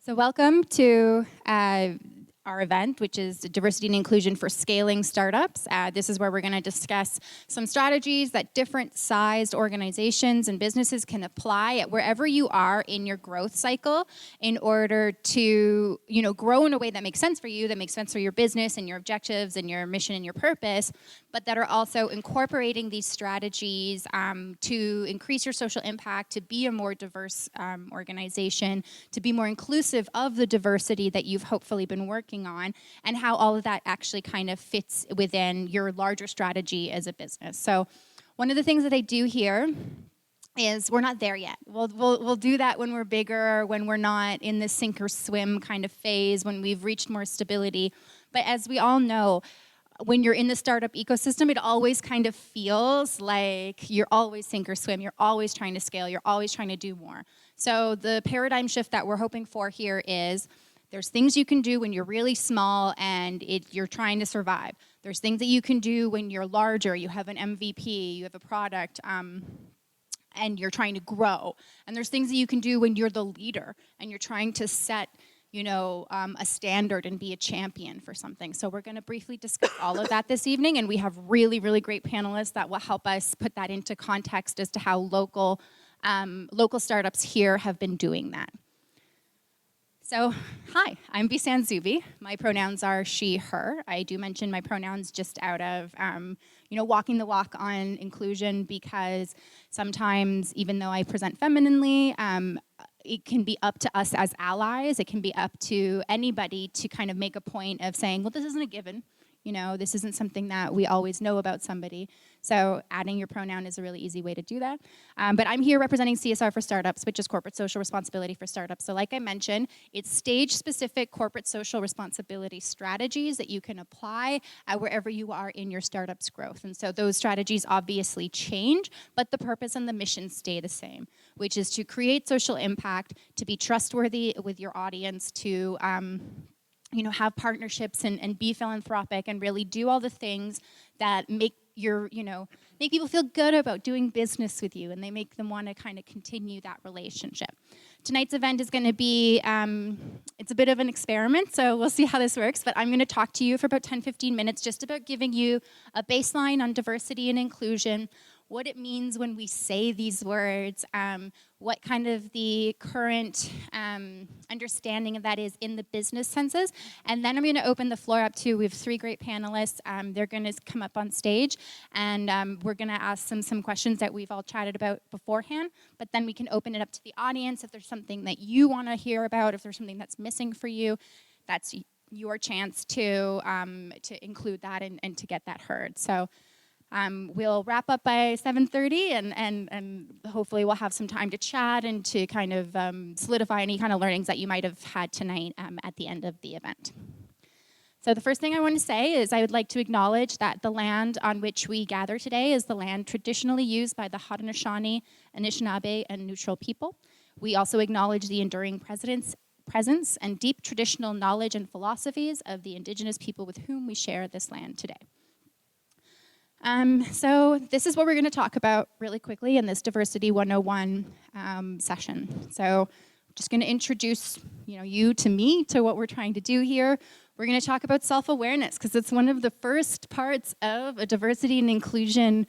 So welcome to our event, which is Diversity and Inclusion for Scaling Startups. This is where we're going to discuss some strategies that different sized organizations and businesses can apply at wherever you are in your growth cycle in order to, grow in a way that makes sense for you, that makes sense for your business and your objectives and your mission and your purpose, but that are also incorporating these strategies to increase your social impact, to be a more diverse organization, to be more inclusive of the diversity that you've hopefully been working on, and how all of that actually kind of fits within your larger strategy as a business. So one of the things that I do here is we're not there yet. We'll do that when we're bigger, when we're not in the sink or swim kind of phase, when we've reached more stability. But as we all know, when you're in the startup ecosystem, it always kind of feels like you're always sink or swim. You're always trying to scale. You're always trying to do more. So the paradigm shift that we're hoping for here is there's things you can do when you're really small and you're trying to survive. There's things that you can do when you're larger, you have an MVP, you have a product, and you're trying to grow. And there's things that you can do when you're the leader and you're trying to set a standard and be a champion for something. So we're going to briefly discuss all of that this evening, and we have really, really great panelists that will help us put that into context as to how local startups here have been doing that. So, hi, I'm Bisan Zubi. My pronouns are she, her. I do mention my pronouns just out of, walking the walk on inclusion, because sometimes, even though I present femininely, it can be up to us as allies. It can be up to anybody to kind of make a point of saying, well, this isn't a given. This isn't something that we always know about somebody. So adding your pronoun is a really easy way to do that. But I'm here representing CSR for Startups, which is corporate social responsibility for startups. So like I mentioned, it's stage-specific corporate social responsibility strategies that you can apply wherever you are in your startup's growth. And so those strategies obviously change, but the purpose and the mission stay the same, which is to create social impact, to be trustworthy with your audience, to have partnerships and be philanthropic and really do all the things that make people feel good about doing business with you, and they make them want to kind of continue that relationship. Tonight's event is going to be, it's a bit of an experiment, so we'll see how this works, but I'm going to talk to you for about 10-15 minutes just about giving you a baseline on diversity and inclusion, what it means when we say these words, what kind of the current understanding of that is in the business senses. And then I'm going to open the floor up to, we have three great panelists. They're going to come up on stage, and we're going to ask them some questions that we've all chatted about beforehand, but then we can open it up to the audience. If there's something that you want to hear about, if there's something that's missing for you, that's your chance to include that and to get that heard. So. We'll wrap up by 7:30, and hopefully we'll have some time to chat and to kind of solidify any kind of learnings that you might have had tonight at the end of the event. So the first thing I want to say is I would like to acknowledge that the land on which we gather today is the land traditionally used by the Haudenosaunee, Anishinaabe, and Neutral people. We also acknowledge the enduring presence and deep traditional knowledge and philosophies of the Indigenous people with whom we share this land today. So this is what we're going to talk about really quickly in this Diversity 101 session. So I'm just going to introduce you to me, to what we're trying to do here. We're going to talk about self-awareness, because it's one of the first parts of a diversity and inclusion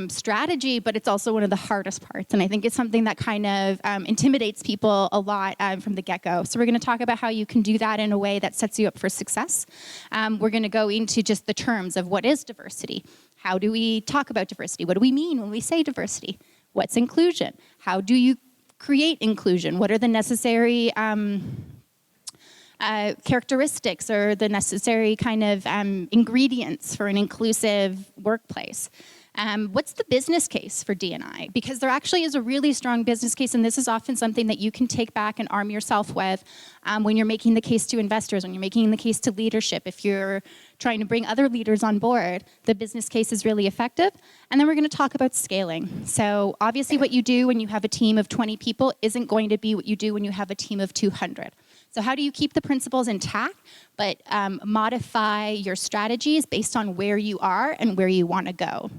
strategy, but it's also one of the hardest parts. And I think it's something that kind of intimidates people a lot from the get-go. So we're going to talk about how you can do that in a way that sets you up for success. We're going to go into just the terms of what is diversity. How do we talk about diversity? What do we mean when we say diversity? What's inclusion? How do you create inclusion? What are the necessary characteristics or the necessary kind of ingredients for an inclusive workplace? What's the business case for D&I? Because there actually is a really strong business case, and this is often something that you can take back and arm yourself with when you're making the case to investors, when you're making the case to leadership. If you're trying to bring other leaders on board, the business case is really effective. And then we're going to talk about scaling. So obviously what you do when you have a team of 20 people isn't going to be what you do when you have a team of 200. So how do you keep the principles intact, but modify your strategies based on where you are and where you want to go?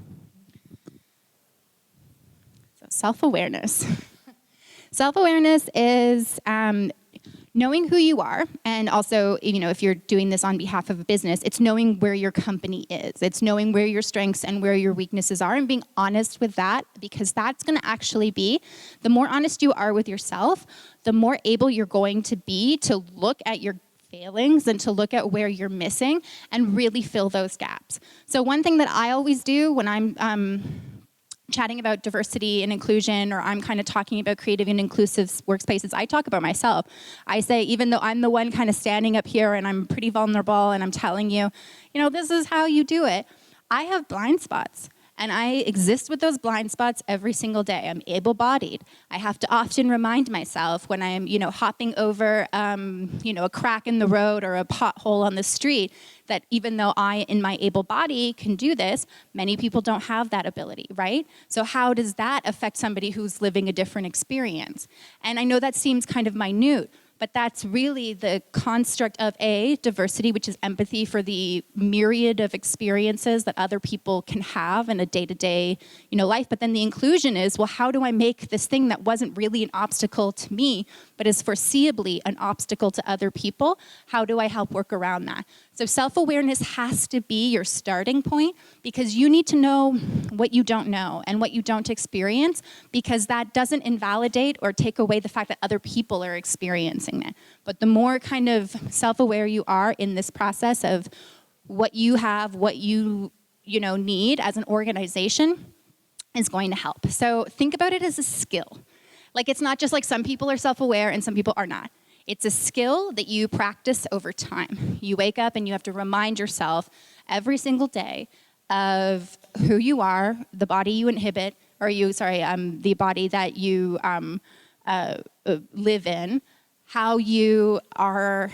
Self-awareness. Self-awareness is knowing who you are, and also, if you're doing this on behalf of a business, it's knowing where your company is. It's knowing where your strengths and where your weaknesses are and being honest with that, because that's going to actually be, the more honest you are with yourself, the more able you're going to be to look at your failings and to look at where you're missing and really fill those gaps. So one thing that I always do when I'm chatting about diversity and inclusion, or I'm kind of talking about creative and inclusive workspaces, I talk about myself. I say, even though I'm the one kind of standing up here and I'm pretty vulnerable and I'm telling you, this is how you do it, I have blind spots. And I exist with those blind spots every single day. I'm able-bodied. I have to often remind myself when I'm, hopping over, a crack in the road or a pothole on the street, that even though I, in my able body, can do this, many people don't have that ability, right? So how does that affect somebody who's living a different experience? And I know that seems kind of minute, but that's really the construct of diversity, which is empathy for the myriad of experiences that other people can have in a day-to-day, life. But then the inclusion is, well, how do I make this thing that wasn't really an obstacle to me, but is foreseeably an obstacle to other people? How do I help work around that? So self-awareness has to be your starting point, because you need to know what you don't know and what you don't experience, because that doesn't invalidate or take away the fact that other people are experiencing it. But the more kind of self-aware you are in this process of what you have, what you need as an organization, is going to help. So think about it as a skill. Like, it's not just like some people are self-aware and some people are not. It's a skill that you practice over time. You wake up and you have to remind yourself every single day of who you are, the body you inhabit, the body that you live in, how you are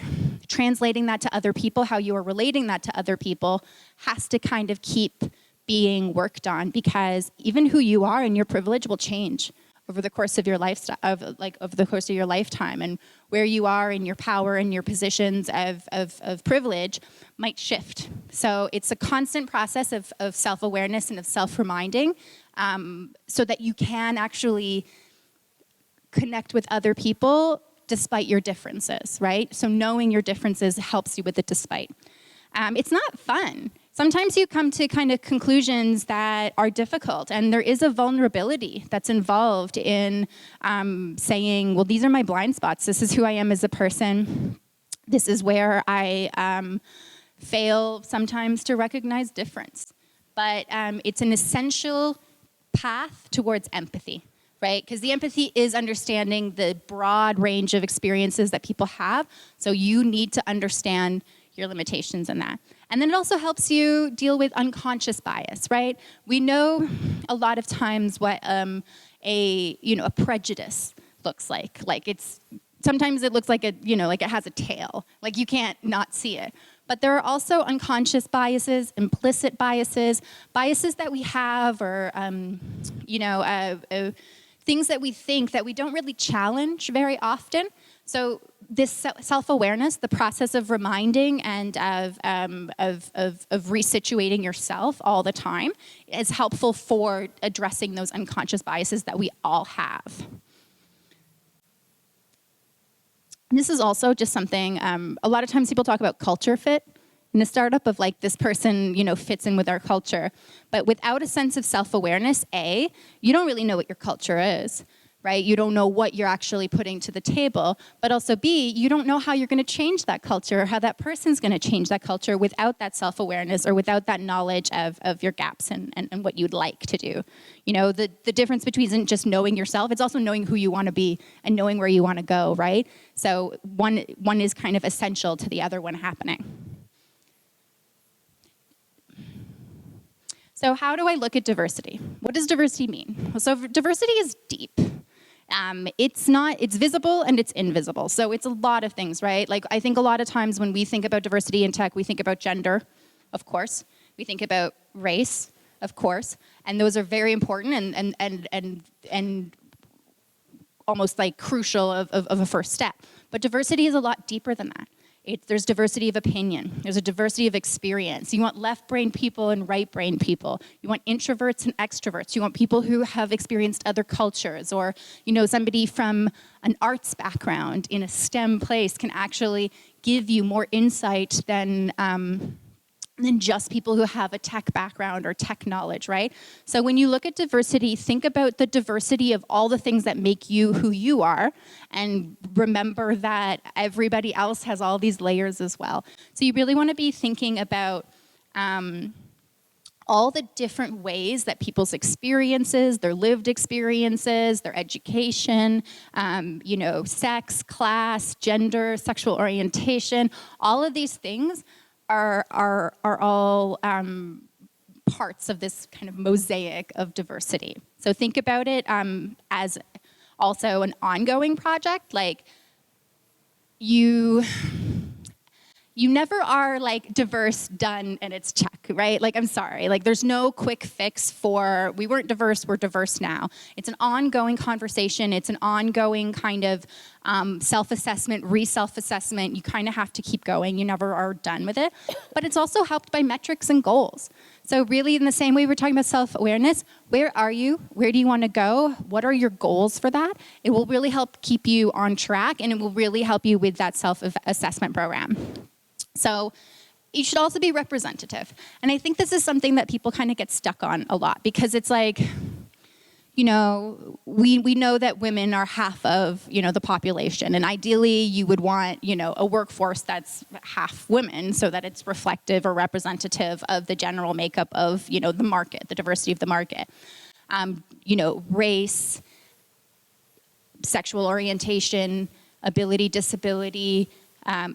translating that to other people, how you are relating that to other people, has to kind of keep being worked on, because even who you are and your privilege will change over the course of your lifestyle, over the course of your lifetime, and where you are in your power and your positions of privilege might shift. So it's a constant process of self-awareness and of self-reminding, so that you can actually connect with other people despite your differences, right? So knowing your differences helps you with the despite. It's not fun. Sometimes you come to kind of conclusions that are difficult, and there is a vulnerability that's involved in saying, well, these are my blind spots. This is who I am as a person. This is where I fail sometimes to recognize difference. But it's an essential path towards empathy, right? Because the empathy is understanding the broad range of experiences that people have. So you need to understand your limitations in that. And then it also helps you deal with unconscious bias, right? We know a lot of times what a prejudice looks like. Sometimes it looks like like it has a tail, like you can't not see it. But there are also unconscious biases, implicit biases, biases that we have, or things that we think that we don't really challenge very often. So this self-awareness, the process of reminding and of resituating yourself all the time, is helpful for addressing those unconscious biases that we all have. And this is also just something, a lot of times people talk about culture fit in a startup, of like, this person, fits in with our culture. But without a sense of self-awareness, you don't really know what your culture is, right? You don't know what you're actually putting to the table. But also B, you don't know how you're going to change that culture, or how that person's going to change that culture without that self-awareness, or without that knowledge of your gaps and what you'd like to do. The difference between isn't just knowing yourself, it's also knowing who you want to be and knowing where you want to go, right? So one is kind of essential to the other one happening. So how do I look at diversity? What does diversity mean? So diversity is deep. It's visible and it's invisible. So it's a lot of things, right? Like, I think a lot of times when we think about diversity in tech, we think about gender, of course. We think about race, of course. And those are very important and almost like crucial of a first step. But diversity is a lot deeper than that. There's diversity of opinion. There's a diversity of experience. You want left-brained people and right-brained people. You want introverts and extroverts. You want people who have experienced other cultures, or somebody from an arts background in a STEM place can actually give you more insight than just people who have a tech background or tech knowledge, right? So when you look at diversity, think about the diversity of all the things that make you who you are, and remember that everybody else has all these layers as well. So you really want to be thinking about all the different ways that people's experiences, their lived experiences, their education, sex, class, gender, sexual orientation, all of these things are all parts of this kind of mosaic of diversity. So think about it as also an ongoing project. Like you never are like diverse, done, and it's check, right? Like, I'm sorry, like there's no quick fix for, we weren't diverse, we're diverse now. It's an ongoing conversation. It's an ongoing kind of self-assessment, re-self-assessment. You kind of have to keep going. You never are done with it. But it's also helped by metrics and goals. So really, in the same way we're talking about self-awareness, where are you? Where do you want to go? What are your goals for that? It will really help keep you on track, and it will really help you with that self-assessment program. So you should also be representative. And I think this is something that people kind of get stuck on a lot, because it's like, we know that women are half of, the population. And ideally, you would want, a workforce that's half women so that it's reflective or representative of the general makeup of, the market, the diversity of the market. Race, sexual orientation, ability, disability,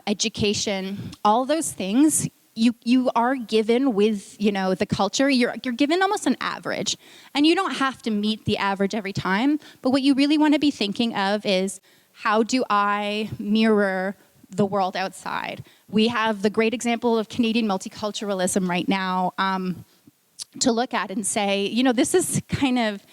education, all those things you are given with the culture. You're given almost an average, and you don't have to meet the average every time. But what you really want to be thinking of is, how do I mirror the world outside? We have the great example of Canadian multiculturalism right now to look at and say, this is kind of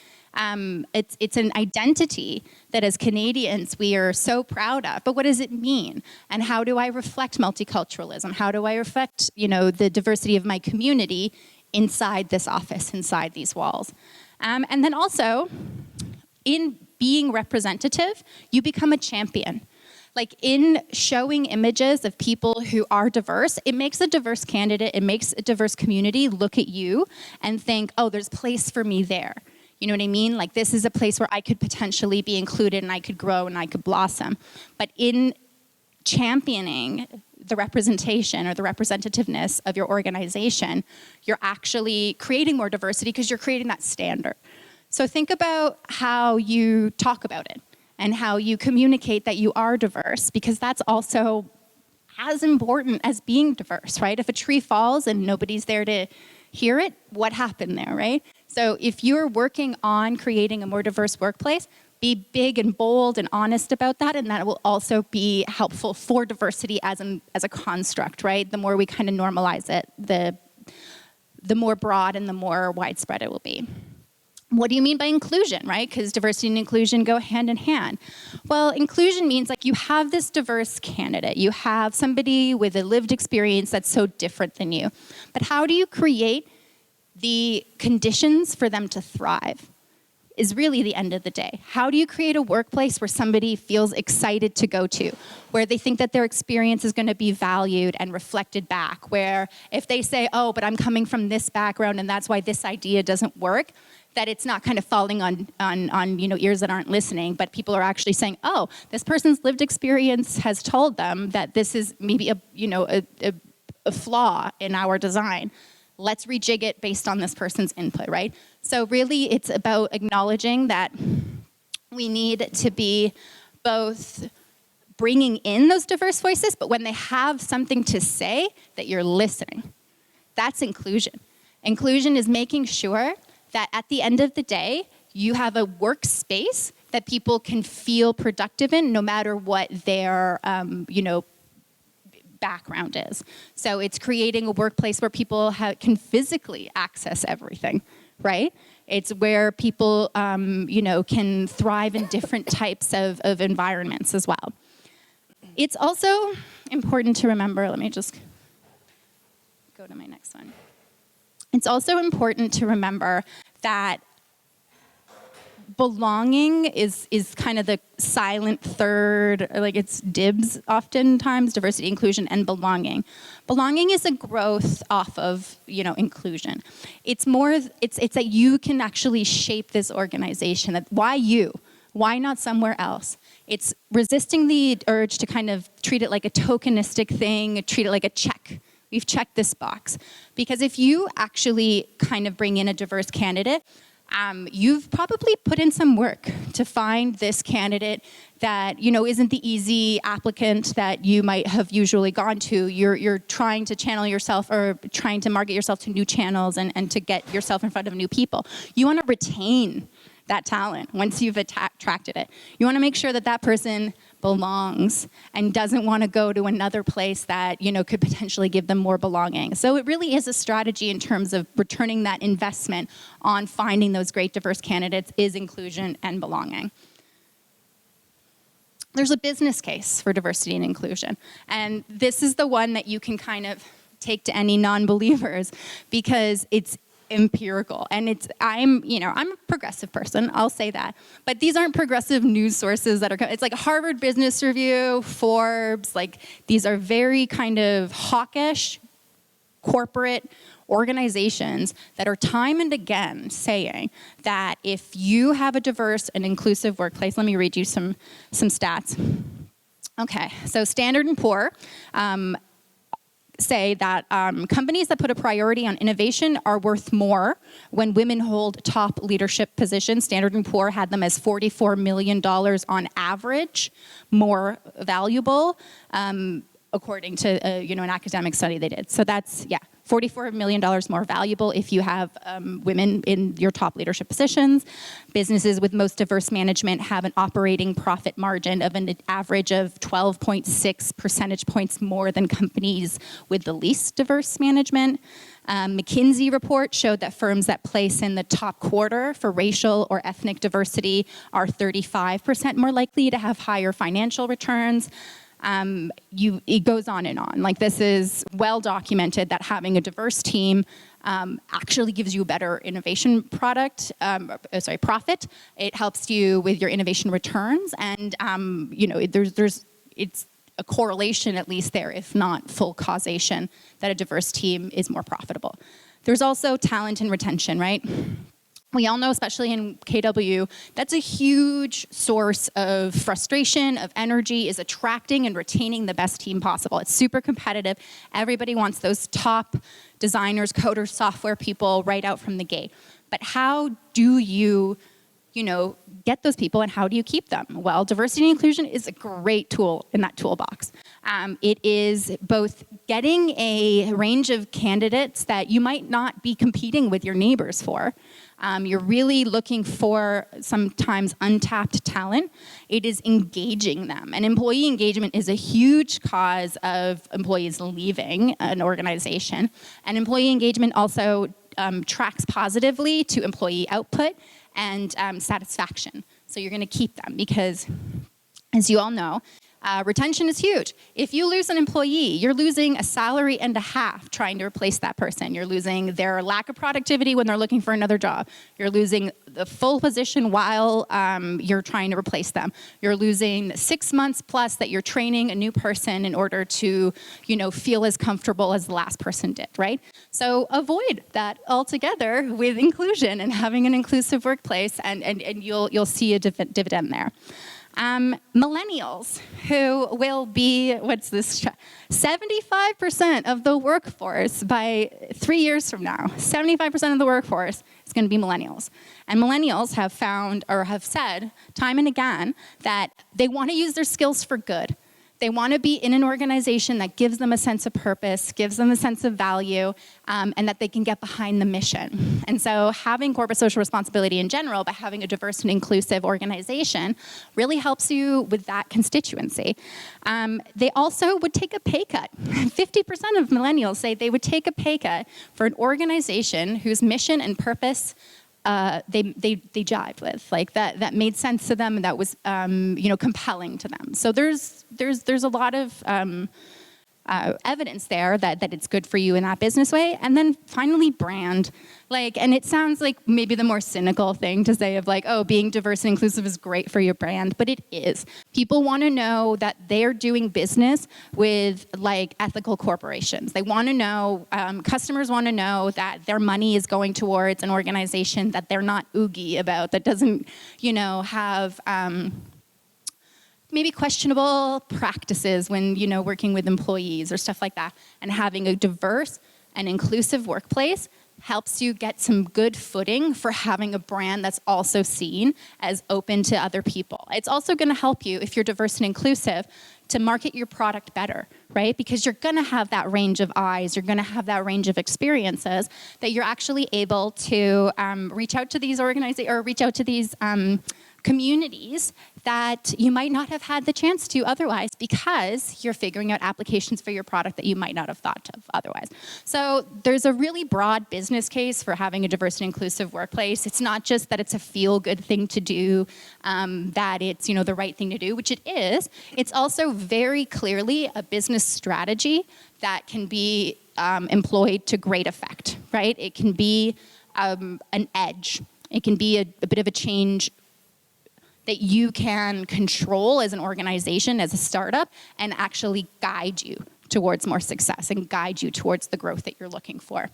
it's an identity that as Canadians we are so proud of, but what does it mean? And how do I reflect multiculturalism? How do I reflect, the diversity of my community inside this office, inside these walls? And then also, in being representative, you become a champion. Like in showing images of people who are diverse, it makes a diverse candidate, it makes a diverse community look at you and think, oh, there's place for me there. You know what I mean? Like, this is a place where I could potentially be included and I could grow and I could blossom. But in championing the representation or the representativeness of your organization, you're actually creating more diversity because you're creating that standard. So think about how you talk about it and how you communicate that you are diverse, because that's also as important as being diverse, right? If a tree falls and nobody's there to hear it, what happened there, right? So if you're working on creating a more diverse workplace, be big and bold and honest about that, and that will also be helpful for diversity as a construct, right? The more we kind of normalize it, the more broad and the more widespread it will be. What do you mean by inclusion, right? Because diversity and inclusion go hand in hand. Well, inclusion means like you have this diverse candidate. You have somebody with a lived experience that's so different than you. But how do you create the conditions for them to thrive is really the end of the day. How do you create a workplace where somebody feels excited to go to, where they think that their experience is going to be valued and reflected back, where if they say, oh, but I'm coming from this background and that's why this idea doesn't work, that it's not kind of falling on ears that aren't listening, but people are actually saying, oh, this person's lived experience has told them that this is maybe a flaw in our design. Let's rejig it based on this person's input, right? So really, it's about acknowledging that we need to be both bringing in those diverse voices, but when they have something to say, that you're listening. That's inclusion. Inclusion is making sure that at the end of the day, you have a workspace that people can feel productive in, no matter what their, background is. So it's creating a workplace where people can physically access everything, right? It's where people, can thrive in different types of environments as well. It's also important to remember, let me just go to my next one. It's also important to remember that belonging is kind of the silent third, like it's dibs oftentimes, diversity, inclusion, and belonging. Belonging is a growth off of, inclusion. It's that you can actually shape this organization. That why you? Why not somewhere else? It's resisting the urge to kind of treat it like a tokenistic thing, treat it like a check. We've checked this box. Because if you actually kind of bring in a diverse candidate, you've probably put in some work to find this candidate that, isn't the easy applicant that you might have usually gone to. You're trying to channel yourself or trying to market yourself to new channels and to get yourself in front of new people. You want to retain that talent once you've attracted it. You want to make sure that that person belongs and doesn't want to go to another place that, could potentially give them more belonging. So it really is a strategy in terms of returning that investment on finding those great diverse candidates is inclusion and belonging. There's a business case for diversity and inclusion. And this is the one that you can kind of take to any non-believers because it's empirical. And I'm a progressive person, I'll say that. But these aren't progressive news sources it's like Harvard Business Review, Forbes, these are very kind of hawkish corporate organizations that are time and again saying that if you have a diverse and inclusive workplace, let me read you some stats. Okay, so Standard & Poor say that companies that put a priority on innovation are worth more when women hold top leadership positions. Standard & Poor had them as $44 million on average more valuable, according to an academic study they did. So that's, $44 million more valuable if you have women in your top leadership positions. Businesses with most diverse management have an operating profit margin of an average of 12.6 percentage points more than companies with the least diverse management. McKinsey report showed that firms that place in the top quarter for racial or ethnic diversity are 35% more likely to have higher financial returns. It goes on and on. This is well documented that having a diverse team actually gives you a better innovation profit. It helps you with your innovation returns, and it's a correlation at least there, if not full causation, that a diverse team is more profitable. There's also talent and retention, right? We all know, especially in KW, that's a huge source of frustration, of energy, is attracting and retaining the best team possible. It's super competitive. Everybody wants those top designers, coders, software people right out from the gate. But how do you, get those people and how do you keep them? Well, diversity and inclusion is a great tool in that toolbox. It is both getting a range of candidates that you might not be competing with your neighbors for. You're really looking for sometimes untapped talent. It is engaging them. And employee engagement is a huge cause of employees leaving an organization. And employee engagement also tracks positively to employee output and satisfaction. So you're going to keep them because, as you all know, retention is huge. If you lose an employee, you're losing a salary and a half trying to replace that person. You're losing their lack of productivity when they're looking for another job. You're losing the full position while you're trying to replace them. You're losing 6 months plus that you're training a new person in order to, feel as comfortable as the last person did, right? So avoid that altogether with inclusion and having an inclusive workplace, and you'll see a dividend there. Millennials, who will be, 75% of the workforce by 3 years from now. 75% of the workforce is going to be millennials. And millennials have found or have said time and again that they want to use their skills for good. They want to be in an organization that gives them a sense of purpose, gives them a sense of value, and that they can get behind the mission. And so having corporate social responsibility in general, but having a diverse and inclusive organization really helps you with that constituency. They also would take a pay cut. 50% of millennials say they would take a pay cut for an organization whose mission and purpose they jived with, like that made sense to them, and that was compelling to them. So there's a lot of evidence there that it's good for you in that business way. And then finally, brand. And it sounds like maybe the more cynical thing to say of being diverse and inclusive is great for your brand, but it is. People want to know that they're doing business with ethical corporations. They want to know, customers want to know that their money is going towards an organization that they're not oogie about, that doesn't, have maybe questionable practices when, working with employees or stuff like that. And having a diverse and inclusive workplace helps you get some good footing for having a brand that's also seen as open to other people. It's also going to help you, if you're diverse and inclusive, to market your product better, right? Because you're going to have that range of eyes, you're going to have that range of experiences that you're actually able to reach out to these communities that you might not have had the chance to otherwise, because you're figuring out applications for your product that you might not have thought of otherwise. So there's a really broad business case for having a diverse and inclusive workplace. It's not just that it's a feel-good thing to do, that it's the right thing to do, which it is. It's also very clearly a business strategy that can be employed to great effect, right? It can be an edge. It can be a bit of a change that you can control as an organization, as a startup, and actually guide you towards more success and guide you towards the growth that you're looking for.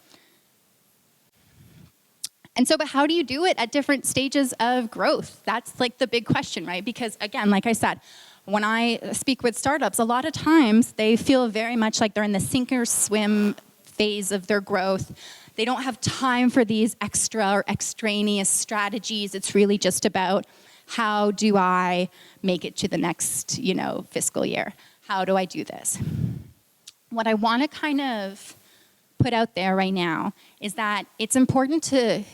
And so, but how do you do it at different stages of growth? That's the big question, right? Because again, like I said, when I speak with startups, a lot of times they feel very much like they're in the sink or swim phase of their growth. They don't have time for these extra or extraneous strategies. It's really just about, how do I make it to the next, fiscal year? How do I do this? What I want to kind of put out there right now is that it's important to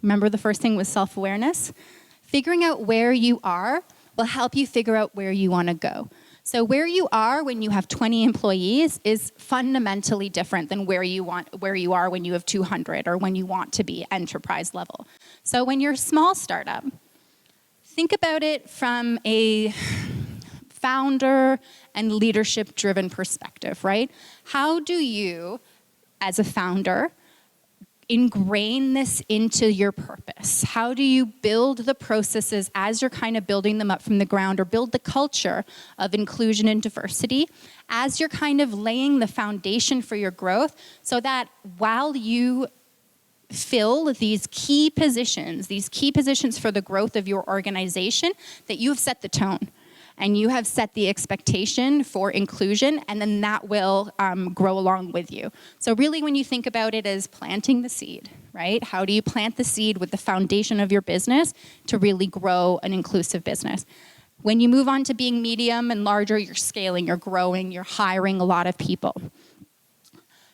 remember the first thing was self-awareness. Figuring out where you are will help you figure out where you want to go. So where you are when you have 20 employees is fundamentally different than where you are when you have 200 or when you want to be enterprise level. So when you're a small startup, think about it from a founder and leadership-driven perspective, right? How do you, as a founder, ingrain this into your purpose? How do you build the processes as you're kind of building them up from the ground, or build the culture of inclusion and diversity as you're kind of laying the foundation for your growth, so that while you fill these key positions for the growth of your organization, that you have set the tone and you have set the expectation for inclusion, and then that will grow along with you. So really, when you think about it as planting the seed, right? How do you plant the seed with the foundation of your business to really grow an inclusive business? When you move on to being medium and larger, you're scaling, you're growing, you're hiring a lot of people.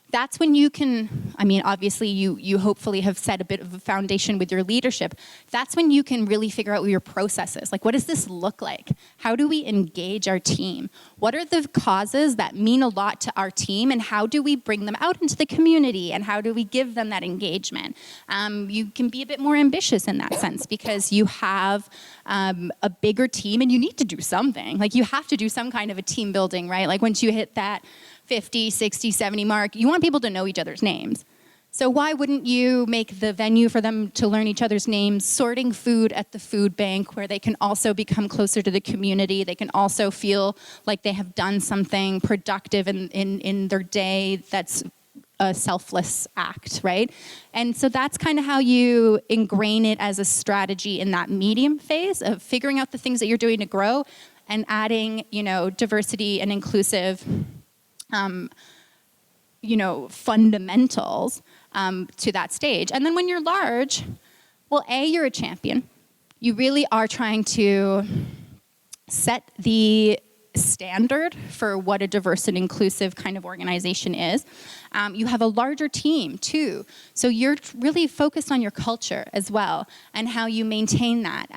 That's when you can, obviously you hopefully have set a bit of a foundation with your leadership. That's when you can really figure out what your process is. What does this look like? How do we engage our team? What are the causes that mean a lot to our team, and how do we bring them out into the community, and how do we give them that engagement? You can be a bit more ambitious in that sense, because you have a bigger team and you need to do something. You have to do some kind of a team building, right? Once you hit that 50, 60, 70 mark, you want people to know each other's names. So why wouldn't you make the venue for them to learn each other's names, sorting food at the food bank, where they can also become closer to the community, they can also feel like they have done something productive in their day that's a selfless act, right? And so that's kind of how you ingrain it as a strategy in that medium phase of figuring out the things that you're doing to grow, and adding, diversity and inclusive fundamentals to that stage. And then when you're large, well, you're a champion. You really are trying to set the standard for what a diverse and inclusive kind of organization is. You have a larger team too. So you're really focused on your culture as well, and how you maintain that.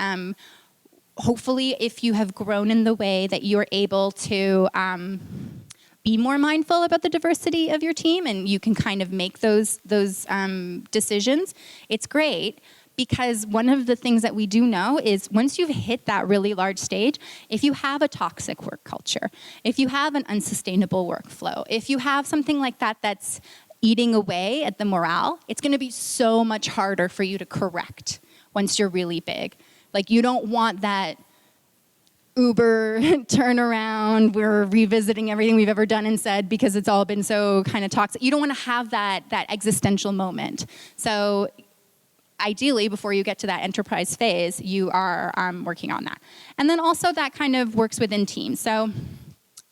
Hopefully, if you have grown in the way that you're able to be more mindful about the diversity of your team, and you can kind of make those decisions, it's great, because one of the things that we do know is once you've hit that really large stage, if you have a toxic work culture, if you have an unsustainable workflow, if you have something like that that's eating away at the morale, it's going to be so much harder for you to correct once you're really big. Like, you don't want that Uber turnaround, we're revisiting everything we've ever done and said because it's all been so kind of toxic. You don't want to have that existential moment. So ideally, before you get to that enterprise phase, you are working on that. And then also that kind of works within teams. So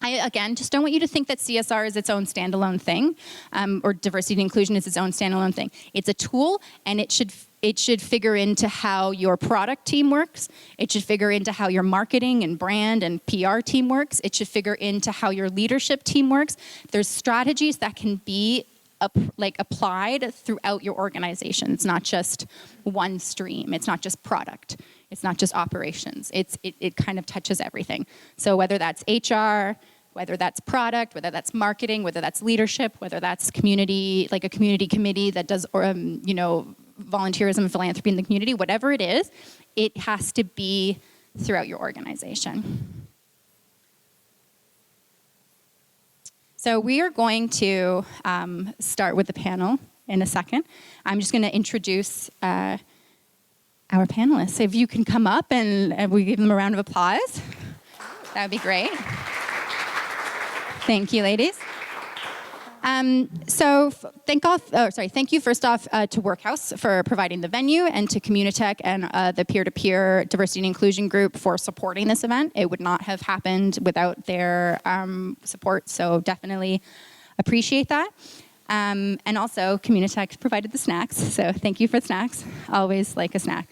I, again, just don't want you to think that CSR is its own standalone thing, or diversity and inclusion is its own standalone thing. It's a tool, and it should figure into how your product team works. It should figure into how your marketing and brand and PR team works. It should figure into how your leadership team works. There's strategies that can be applied throughout your organization. It's not just one stream. It's not just product. It's not just operations. It kind of touches everything. So whether that's HR, whether that's product, whether that's marketing, whether that's leadership, whether that's community, like a community committee that does, volunteerism and philanthropy in the community, whatever it is, it has to be throughout your organization. So we are going to start with the panel in a second. I'm just going to introduce our panelists. If you can come up and we give them a round of applause, that would be great. Thank you, ladies. Thank you first off to Workhaus for providing the venue, and to Communitech and the peer-to-peer diversity and inclusion group for supporting this event. It would not have happened without their support, so definitely appreciate that. And also, Communitech provided the snacks, so thank you for the snacks. Always like a snack.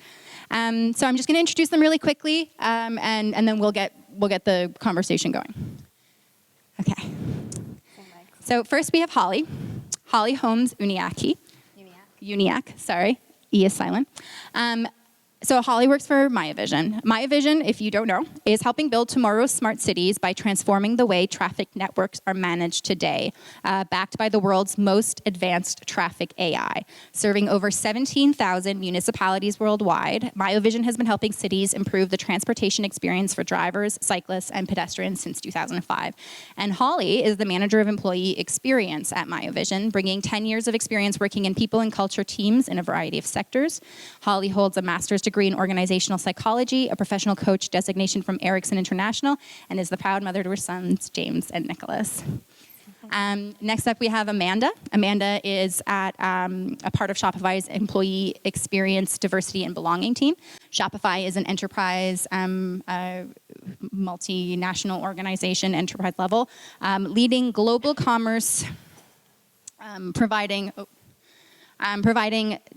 So I'm just going to introduce them really quickly, and then we'll get the conversation going. Okay. So first we have Holly Holmes-Uniacke. Uniacke, sorry. E is silent. So Holly works for Miovision. Miovision, if you don't know, is helping build tomorrow's smart cities by transforming the way traffic networks are managed today, backed by the world's most advanced traffic AI. Serving over 17,000 municipalities worldwide, Miovision has been helping cities improve the transportation experience for drivers, cyclists, and pedestrians since 2005. And Holly is the manager of employee experience at Miovision, bringing 10 years of experience working in people and culture teams in a variety of sectors. Holly holds a master's degree in organizational psychology, a professional coach designation from Ericsson International, and is the proud mother to her sons, James and Nicholas. Next up, we have Amanda. Amanda is at a part of Shopify's employee experience, diversity, and belonging team. Shopify is an enterprise, multinational organization, enterprise level, leading global commerce, providing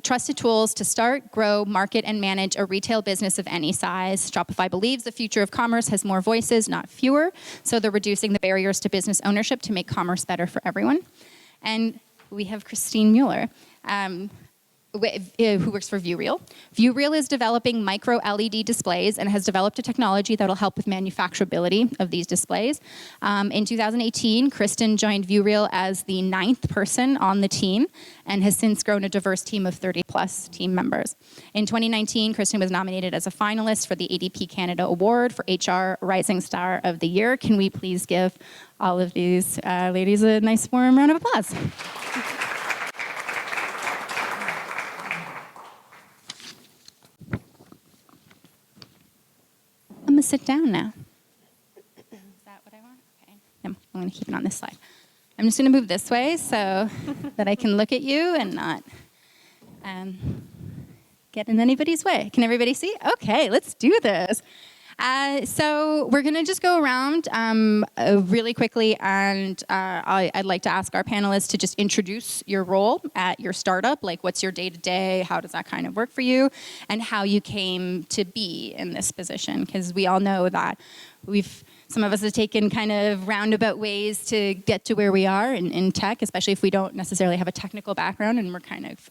trusted tools to start, grow, market, and manage a retail business of any size. Shopify believes the future of commerce has more voices, not fewer, so they're reducing the barriers to business ownership to make commerce better for everyone. And we have Kristin Mueller, who works for VueReal. VueReal is developing micro LED displays and has developed a technology that will help with manufacturability of these displays. In 2018, Kristin joined VueReal as the 9th person on the team and has since grown a diverse team of 30-plus team members. In 2019, Kristin was nominated as a finalist for the ADP Canada Award for HR Rising Star of the Year. Can we please give all of these ladies a nice warm round of applause? I'm going to sit down now. Is that what I want? Okay. No, I'm going to keep it on this slide. I'm just going to move this way so that I can look at you and not get in anybody's way. Can everybody see? Okay, let's do this. So we're going to just go around really quickly, and I'd like to ask our panelists to just introduce your role at your startup, like what's your day-to-day, how does that kind of work for you, and how you came to be in this position, because we all know that some of us have taken kind of roundabout ways to get to where we are in tech, especially if we don't necessarily have a technical background and we're kind of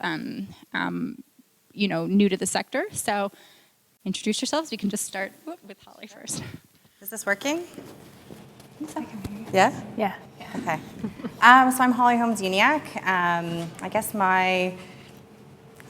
new to the sector. So introduce yourselves. We can just start with Holly first. Is this working? Yeah? Yeah. Okay. So I'm Holly Holmes-Uniacke. I guess my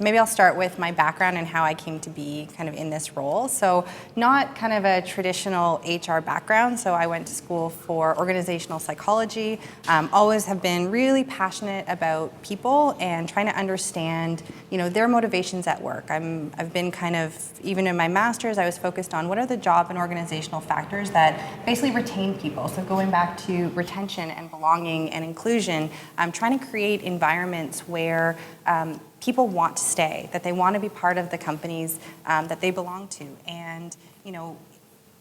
Maybe I'll start with my background and how I came to be kind of in this role. So not kind of a traditional HR background. So I went to school for organizational psychology. Always have been really passionate about people and trying to understand, their motivations at work. I've been kind of, even in my master's, I was focused on what are the job and organizational factors that basically retain people. So going back to retention and belonging and inclusion, I'm trying to create environments where people want to stay, that they want to be part of the companies that they belong to. And,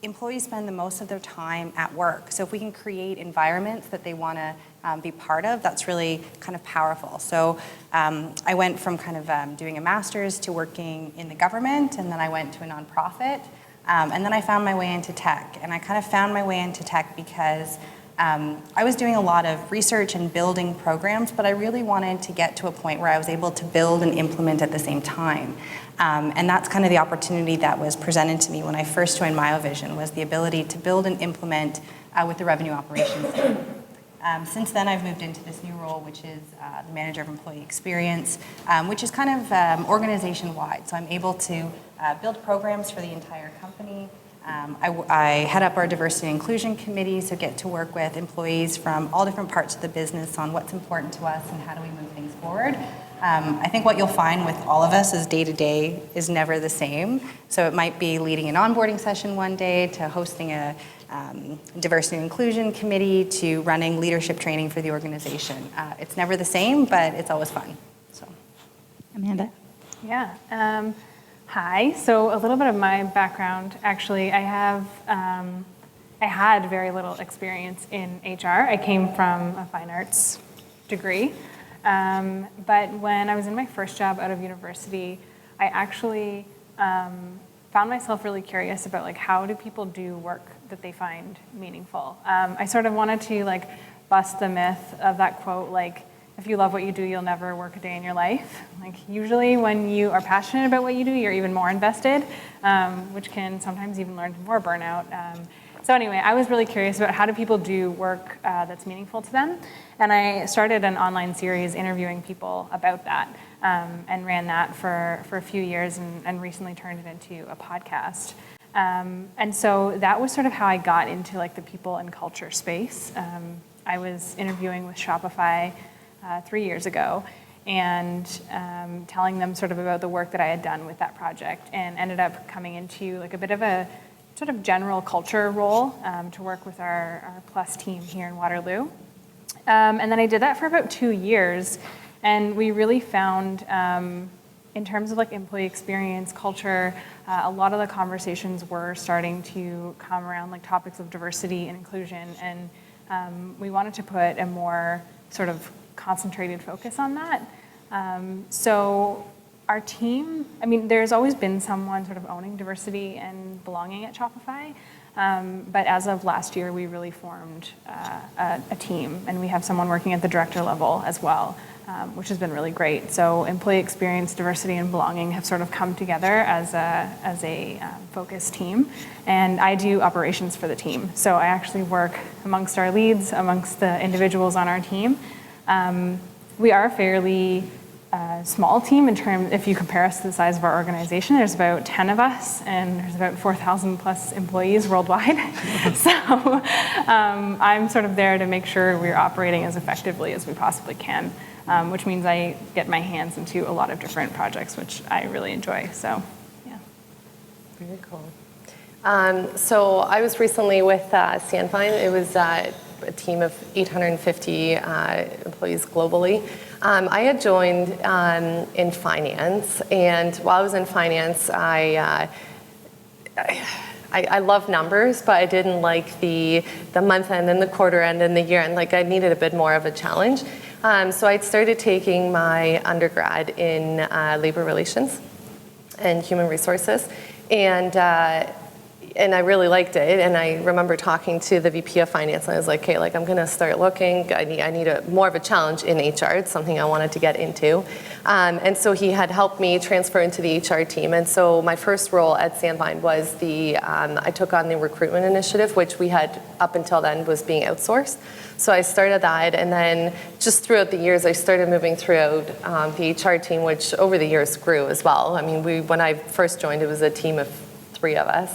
employees spend the most of their time at work. So if we can create environments that they want to be part of, that's really kind of powerful. So I went from kind of doing a master's to working in the government, and then I went to a nonprofit. And then I found my way into tech. And I kind of found my way into tech because I was doing a lot of research and building programs, but I really wanted to get to a point where I was able to build and implement at the same time. And that's kind of the opportunity that was presented to me when I first joined Miovision, was the ability to build and implement with the revenue operations team. Since then, I've moved into this new role, which is the Manager of Employee Experience, which is kind of organization-wide. So I'm able to build programs for the entire company. I head up our diversity and inclusion committee, so get to work with employees from all different parts of the business on what's important to us and how do we move things forward. I think what you'll find with all of us is day-to-day is never the same. So it might be leading an onboarding session one day, to hosting a diversity and inclusion committee, to running leadership training for the organization. It's never the same, but it's always fun. So, Amanda? Yeah. Hi. So a little bit of my background. Actually, I had very little experience in HR. I came from a fine arts degree. But when I was in my first job out of university, I actually found myself really curious about how do people do work that they find meaningful. I sort of wanted to bust the myth of that quote, if you love what you do, you'll never work a day in your life. Usually when you are passionate about what you do, you're even more invested, which can sometimes even lead to more burnout. So anyway, I was really curious about how do people do work that's meaningful to them. And I started an online series interviewing people about that, and ran that for a few years, and recently turned it into a podcast. And so that was sort of how I got into the people and culture space. I was interviewing with Shopify 3 years ago, and telling them sort of about the work that I had done with that project, and ended up coming into a bit of a sort of general culture role to work with our Plus team here in Waterloo. And then I did that for about 2 years, and we really found, in terms of employee experience, culture, a lot of the conversations were starting to come around topics of diversity and inclusion, and we wanted to put a more sort of concentrated focus on that. So our team, there's always been someone sort of owning diversity and belonging at Shopify, but as of last year, we really formed a team, and we have someone working at the director level as well, which has been really great. So employee experience, diversity, and belonging have sort of come together as a focused team, and I do operations for the team. So I actually work amongst our leads, amongst the individuals on our team. We are a fairly small team in terms, if you compare us to the size of our organization. There's about 10 of us, and there's about 4,000 plus employees worldwide. So I'm sort of there to make sure we're operating as effectively as we possibly can, which means I get my hands into a lot of different projects, which I really enjoy. So, yeah. Very cool. So I was recently with Sandvine. It was a team of 850 employees globally. I had joined in finance, and while I was in finance, I love numbers, but I didn't like the month end and the quarter end and the year end. I needed a bit more of a challenge. So I started taking my undergrad in labor relations and human resources, and and I really liked it. And I remember talking to the VP of Finance, and I was like, okay, like I'm going to start looking. I need more of a challenge in HR. It's something I wanted to get into. And so he had helped me transfer into the HR team. And so my first role at Sandvine was I took on the recruitment initiative, which we had up until then was being outsourced. So I started that, and then just throughout the years, I started moving throughout the HR team, which over the years grew as well. I mean, when I first joined, it was a team of 3 of us.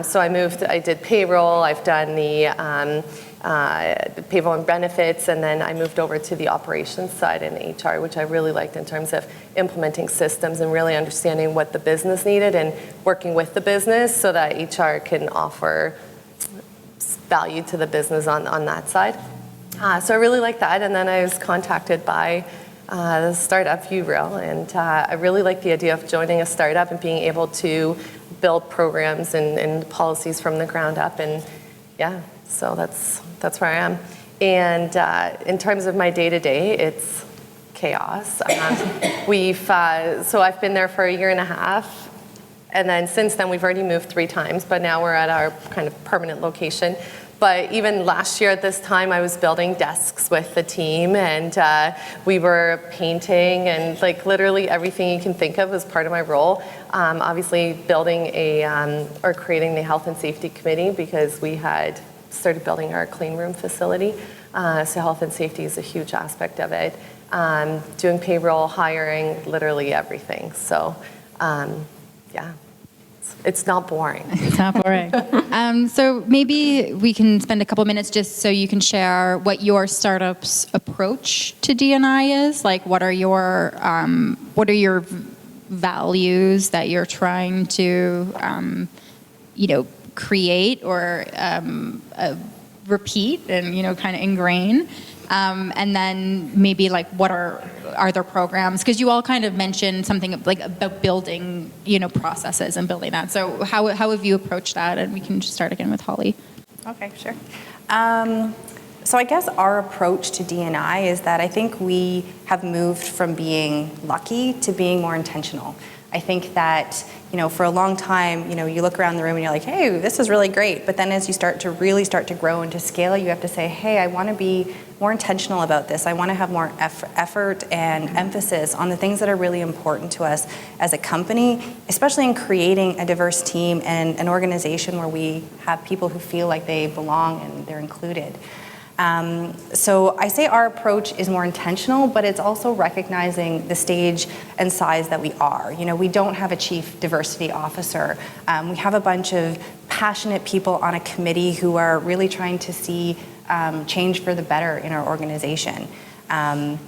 So I did payroll, I've done the payroll and benefits, and then I moved over to the operations side in HR, which I really liked in terms of implementing systems and really understanding what the business needed and working with the business so that HR can offer value to the business on that side. So I really like that, and then I was contacted by the startup VueReal, and I really like the idea of joining a startup and being able to build programs and policies from the ground up, and yeah, so that's where I am. And in terms of my day-to-day, it's chaos. So I've been there for 1.5 years. And then since then, we've already moved 3 times, but now we're at our kind of permanent location. But even last year at this time, I was building desks with the team, and we were painting, and like literally everything you can think of was part of my role. Obviously building or creating the health and safety committee, because we had started building our clean room facility. So health and safety is a huge aspect of it. Doing payroll, hiring, literally everything. So yeah, it's not boring. It's not boring. So maybe we can spend a couple minutes just so you can share what your startup's approach to D&I is. Like, what are your values that you're trying to, create or repeat and kind of ingrain. And then maybe like what are there programs? Because you all kind of mentioned something like about building, processes and building that. So how have you approached that? And we can just start again with Holly. Okay, sure. So I guess our approach to D&I is that I think we have moved from being lucky to being more intentional. I think that, for a long time, you look around the room and you're like, hey, this is really great. But then as you start to grow and to scale, you have to say, hey, I want to be more intentional about this. I want to have more effort and emphasis on the things that are really important to us as a company, especially in creating a diverse team and an organization where we have people who feel like they belong and they're included. So I say our approach is more intentional, but it's also recognizing the stage and size that we are. We don't have a chief diversity officer. We have a bunch of passionate people on a committee who are really trying to see change for the better in our organization. And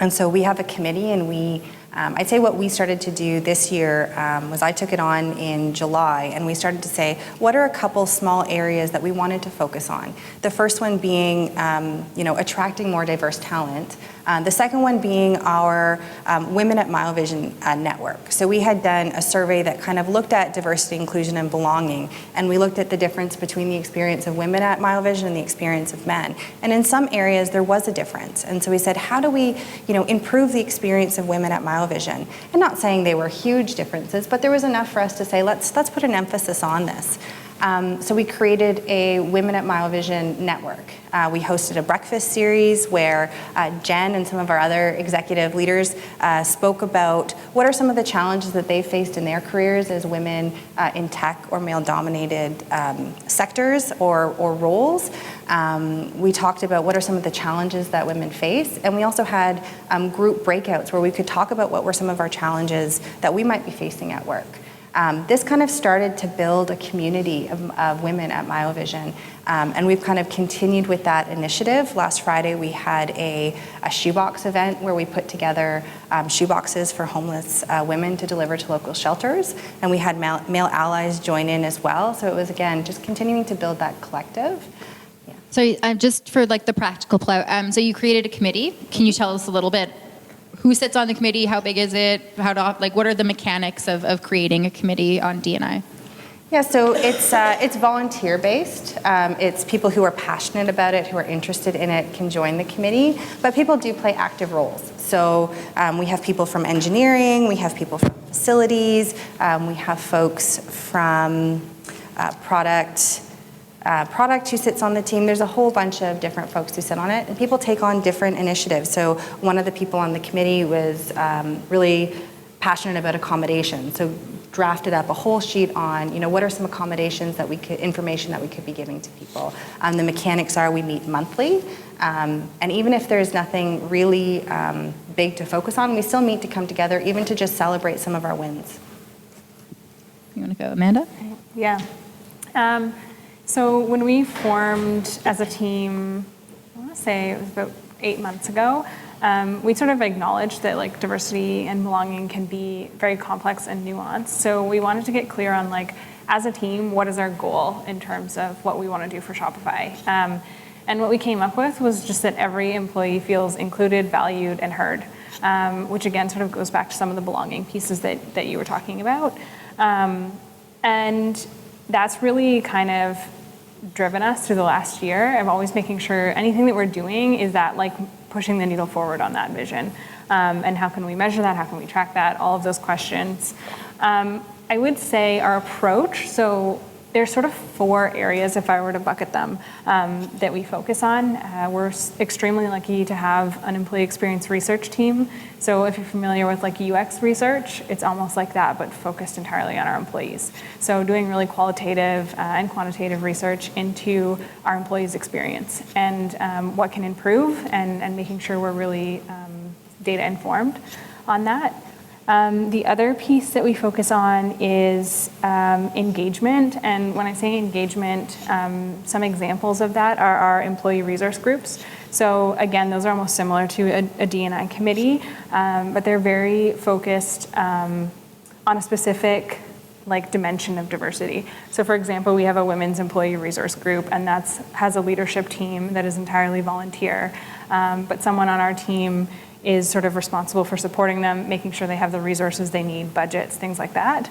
so we have a committee, and I'd say what we started to do this year was I took it on in July, and we started to say, what are a couple small areas that we wanted to focus on? The first one being, attracting more diverse talent. The second one being our Women at Miovision network. So we had done a survey that kind of looked at diversity, inclusion, and belonging, and we looked at the difference between the experience of women at Miovision and the experience of men. And in some areas, there was a difference. And so we said, how do we, improve the experience of women at Miovision? And not saying they were huge differences, but there was enough for us to say, let's put an emphasis on this. So we created a Women at Miovision network. We hosted a breakfast series where Jen and some of our other executive leaders spoke about what are some of the challenges that they faced in their careers as women in tech or male-dominated sectors or roles. We talked about what are some of the challenges that women face, and we also had group breakouts where we could talk about what were some of our challenges that we might be facing at work. This kind of started to build a community of women at Miovision, and we've kind of continued with that initiative. Last Friday, we had a shoebox event where we put together shoeboxes for homeless women to deliver to local shelters, and we had male allies join in as well. So it was, again, just continuing to build that collective. Yeah. So just for like the practical so you created a committee. Can you tell us a little bit? Who sits on the committee? How big is it? What are the mechanics of creating a committee on D&I? Yeah, so it's volunteer based. It's people who are passionate about it, who are interested in it, can join the committee. But people do play active roles. So we have people from engineering, we have people from facilities, we have folks from product who sits on the team. There's a whole bunch of different folks who sit on it, and people take on different initiatives. So one of the people on the committee was really passionate about accommodation. So drafted up a whole sheet on, what are some accommodations information that we could be giving to people. The mechanics are we meet monthly, and even if there's nothing really big to focus on, we still meet to come together, even to just celebrate some of our wins. You want to go, Amanda? Yeah. So when we formed as a team, I want to say it was about 8 months ago, we sort of acknowledged that like diversity and belonging can be very complex and nuanced. So we wanted to get clear on like, as a team, what is our goal in terms of what we want to do for Shopify? And what we came up with was just that every employee feels included, valued, and heard, which again sort of goes back to some of the belonging pieces that you were talking about. And that's really kind of driven us through the last year of always making sure anything that we're doing is that like pushing the needle forward on that vision. And how can we measure that? How can we track that? All of those questions. I would say our approach, so there's sort of 4 areas, if I were to bucket them, that we focus on. We're extremely lucky to have an employee experience research team. So if you're familiar with like UX research, it's almost like that, but focused entirely on our employees. So doing really qualitative and quantitative research into our employees' experience and what can improve and making sure we're really data informed on that. The other piece that we focus on is engagement, and when I say engagement, some examples of that are our employee resource groups. So again, those are almost similar to a D&I committee, but they're very focused on a specific like dimension of diversity. So for example, we have a women's employee resource group, and has a leadership team that is entirely volunteer, but someone on our team is sort of responsible for supporting them, making sure they have the resources they need, budgets, things like that.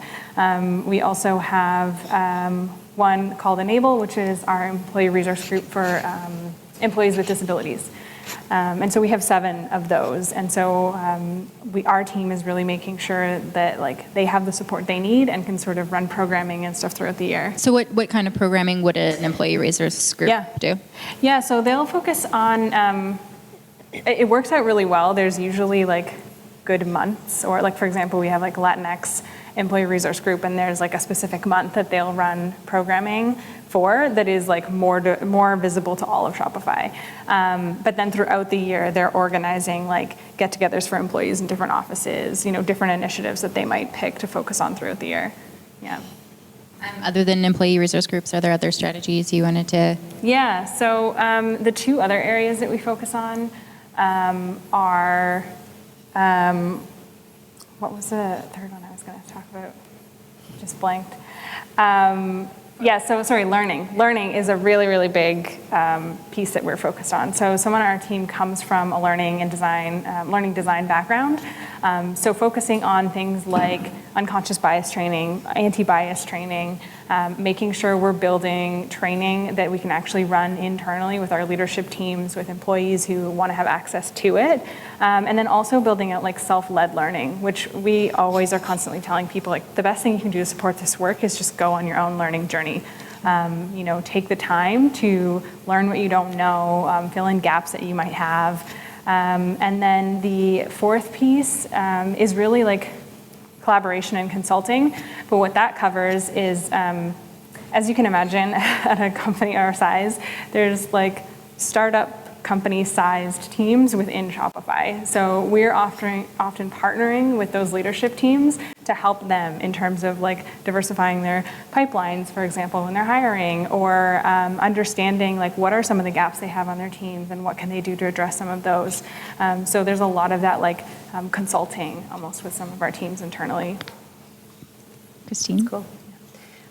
We also have one called Enable, which is our employee resource group for employees with disabilities. And so we have 7 of those. And so our team is really making sure that like they have the support they need and can sort of run programming and stuff throughout the year. So what kind of programming would an employee resource group do? Yeah, so they'll focus on, it works out really well. There's usually like good months, or like for example, we have like Latinx employee resource group, and there's like a specific month that they'll run programming for that is like more visible to all of Shopify. But then throughout the year, they're organizing like get-togethers for employees in different offices, different initiatives that they might pick to focus on throughout the year. Yeah. Other than employee resource groups, are there other strategies you wanted to? Yeah, so the 2 other areas that we focus on are, what was the third one I was going to talk about? Just blanked. Learning. Learning is a really, really big piece that we're focused on. So someone on our team comes from a learning design background. So focusing on things like unconscious bias training, anti-bias training, making sure we're building training that we can actually run internally with our leadership teams, with employees who want to have access to it. And then also building out like self-led learning, which we always are constantly telling people, like the best thing you can do to support this work is just go on your own learning journey. Take the time to learn what you don't know, fill in gaps that you might have. And then the 4th piece is really like collaboration and consulting. But what that covers is, as you can imagine, at a company our size, there's like startup company-sized teams within Shopify. So we're often partnering with those leadership teams to help them in terms of like diversifying their pipelines, for example, when they're hiring, or understanding like what are some of the gaps they have on their teams and what can they do to address some of those. So there's a lot of that like consulting almost with some of our teams internally. Christine? Cool.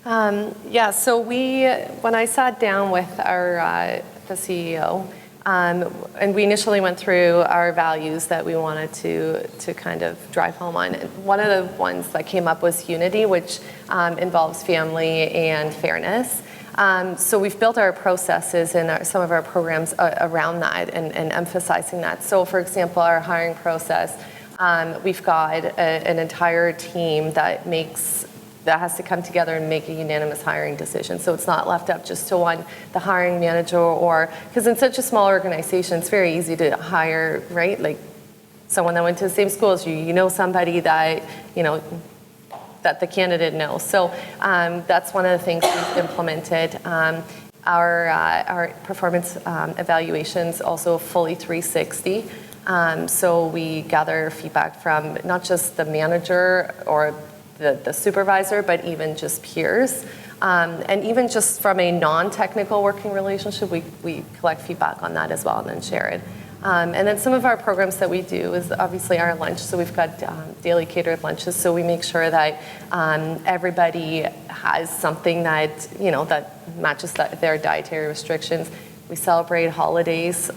So when I sat down with the CEO, and we initially went through our values that we wanted to kind of drive home on. And one of the ones that came up was unity, which involves family and fairness. So we've built our processes and some of our programs around that and emphasizing that. So for example, our hiring process, we've got an entire team that makes that has to come together and make a unanimous hiring decision. So it's not left up just to the hiring manager, or, because in such a small organization, it's very easy to hire, right? Like someone that went to the same school as you know somebody that, that the candidate knows. So that's one of the things we've implemented. Our performance evaluations also fully 360. So we gather feedback from not just the manager or the supervisor, but even just peers. And even just from a non-technical working relationship, we collect feedback on that as well and then share it. And then some of our programs that we do is obviously our lunch. So we've got daily catered lunches. So we make sure that everybody has something that, that matches their dietary restrictions. We celebrate holidays.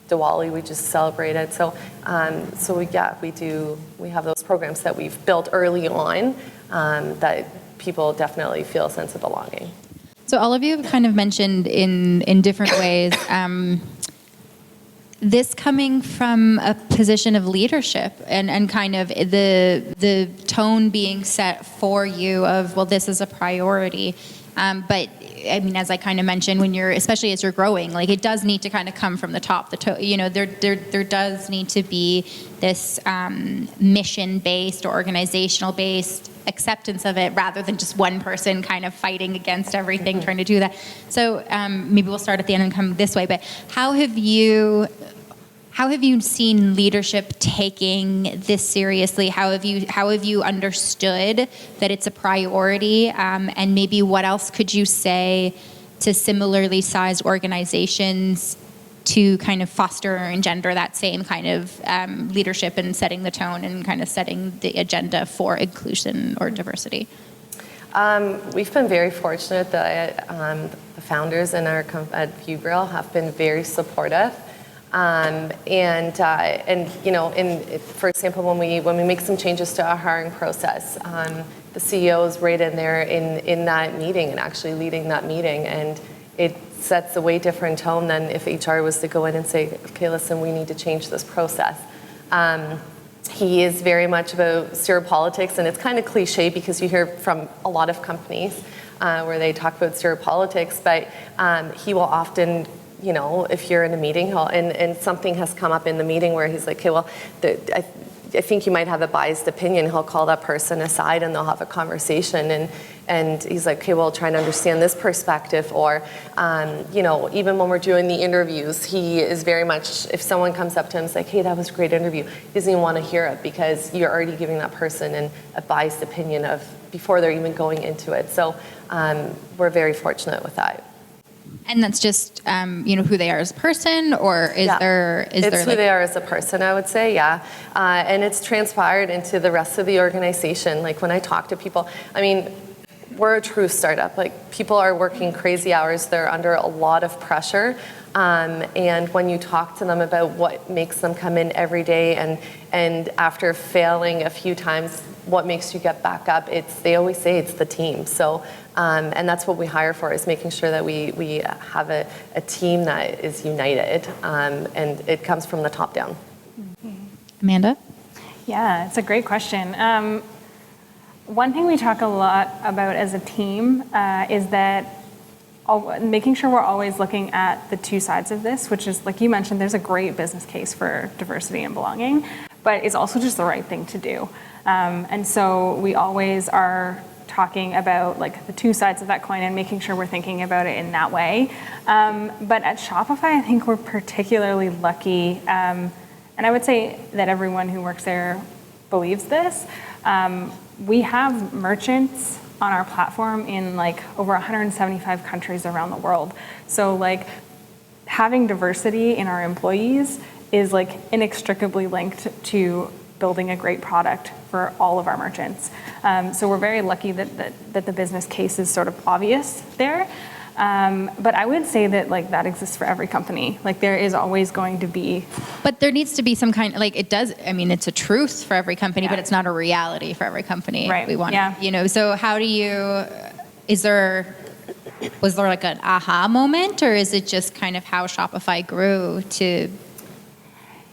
Diwali, we just celebrated. So we have those programs that we've built early on that people definitely feel a sense of belonging. So all of you have kind of mentioned in different ways this coming from a position of leadership and kind of the tone being set for you of, well, this is a priority. But I mean, as I kind of mentioned, especially as you're growing, like it does need to kind of come from the top. There does need to be this mission-based or organizational-based acceptance of it, rather than just one person kind of fighting against everything, trying to do that. So maybe we'll start at the end and come this way. But how have you seen leadership taking this seriously? How have you understood that it's a priority? And maybe what else could you say to similarly sized organizations to kind of foster and engender that same kind of leadership and setting the tone and kind of setting the agenda for inclusion or diversity? We've been very fortunate that the founders at VueReal have been very supportive. For example, when we make some changes to our hiring process, the CEO is right in there in that meeting and actually leading that meeting, and it sets a way different tone than if HR was to go in and say, okay, listen, we need to change this process. He is very much about zero politics, and it's kind of cliche because you hear from a lot of companies where they talk about zero politics, but he will often, if you're in a meeting and something has come up in the meeting where he's like, okay, well, I think you might have a biased opinion, he'll call that person aside and they'll have a conversation, and he's like, okay, well, trying to understand this perspective. Or, even when we're doing the interviews, he is very much, if someone comes up to him and is like, hey, that was a great interview, he doesn't even want to hear it because you're already giving that person a biased opinion before they're even going into it. So we're very fortunate with that. And that's just, who they are as a person, or is there who they are as a person, I would say, yeah. And it's transpired into the rest of the organization. Like when I talk to people, I mean, we're a true startup. Like people are working crazy hours. They're under a lot of pressure. And when you talk to them about what makes them come in every day and after failing a few times, what makes you get back up, they always say it's the team. So, and that's what we hire for, is making sure that we have a team that is united, and it comes from the top down. Amanda? Yeah, it's a great question. One thing we talk a lot about as a team is that making sure we're always looking at the two sides of this, which is, like you mentioned, there's a great business case for diversity and belonging, but it's also just the right thing to do. And so we always are talking about like the two sides of that coin and making sure we're thinking about it in that way. But at Shopify, I think we're particularly lucky, and I would say that everyone who works there believes this. We have merchants on our platform in like over 175 countries around the world. So like having diversity in our employees is like inextricably linked to building a great product for all of our merchants. So we're very lucky that the business case is sort of obvious there. But I would say that like that exists for every company. Like there is always going to be. But there needs to be some kind, like it does, I mean, it's a truth for every company, but it's not a reality for every company. Right. We want, so how do you, was there like an aha moment, or is it just kind of how Shopify grew to?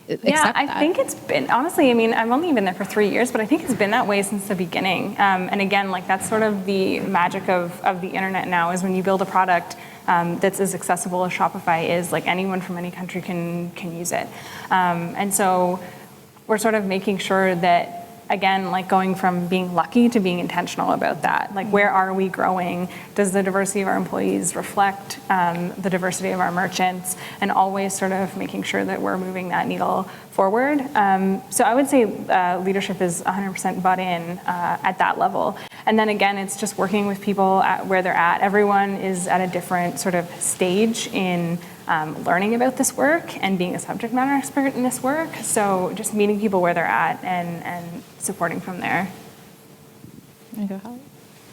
accept I that? think it's been, honestly, I mean, I've only been there for 3 years, but I think it's been that way since the beginning. And again, like that's sort of the magic of the internet now, is when you build a product that's as accessible as Shopify is, like anyone from any country can use it. And so we're sort of making sure that, again, like going from being lucky to being intentional about that. Like, where are we growing? Does the diversity of our employees reflect the diversity of our merchants? And always sort of making sure that we're moving that needle forward. So I would say leadership is 100% bought in at that level. And then again, it's just working with people at where they're at. Everyone is at a different sort of stage in learning about this work and being a subject matter expert in this work. So just meeting people where they're at and supporting from there.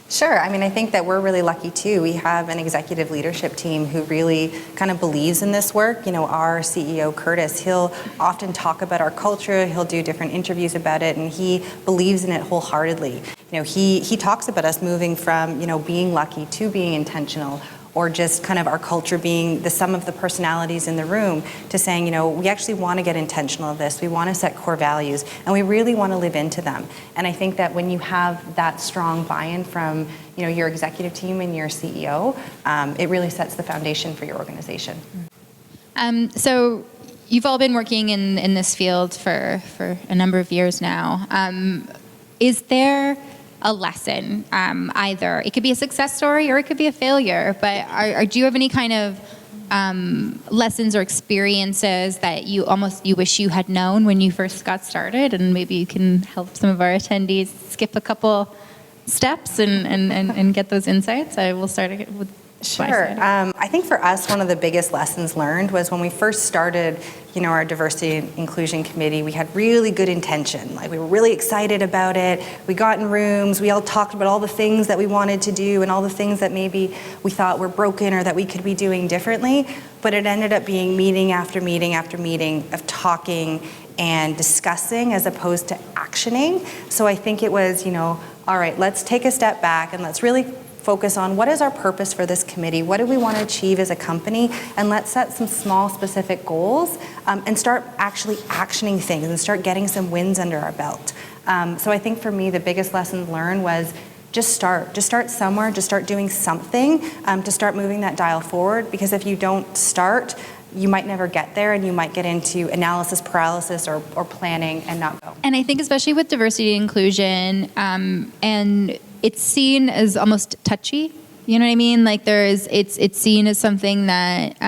Sure. I mean, I think that we're really lucky too. We have an executive leadership team who really kind of believes in this work. You know, our CEO, Curtis, he'll often talk about our culture. He'll do different interviews about it, and he believes in it wholeheartedly. You know, he talks about us moving from, you know, being lucky to being intentional, or just kind of our culture being the sum of the personalities in the room, to saying, you know, we actually want to get intentional of this. We want to set core values, and we really want to live into them. And I think that when you have that strong buy-in from, you know, your executive team and your CEO, it really sets the foundation for your organization. So you've all been working in this field for a number of years now. Is there a lesson, either it could be a success story or it could be a failure, but do you have any kind of lessons or experiences that you wish you had known when you first got started, and maybe you can help some of our attendees skip a couple steps and get those insights? I will start with Sure. I think for us, one of the biggest lessons learned was when we first started, you know, our diversity and inclusion committee. We had really good intention. Like, we were really excited about it. We got in rooms. We all talked about all the things that we wanted to do and all the things that maybe we thought were broken or that we could be doing differently. But it ended up being meeting after meeting after meeting of talking and discussing as opposed to actioning. So I think it was, you know, all right, let's take a step back and let's really focus on what is our purpose for this committee, what do we want to achieve as a company, and let's set some small specific goals and start actually actioning things and start getting some wins under our belt. So I think for me, the biggest lesson learned was just start somewhere, just start doing something to start moving that dial forward, because if you don't start, you might never get there, and you might get into analysis paralysis or planning and not go. And I think especially with diversity and inclusion, and it's seen as almost touchy. You know what I mean? Like it's seen as something that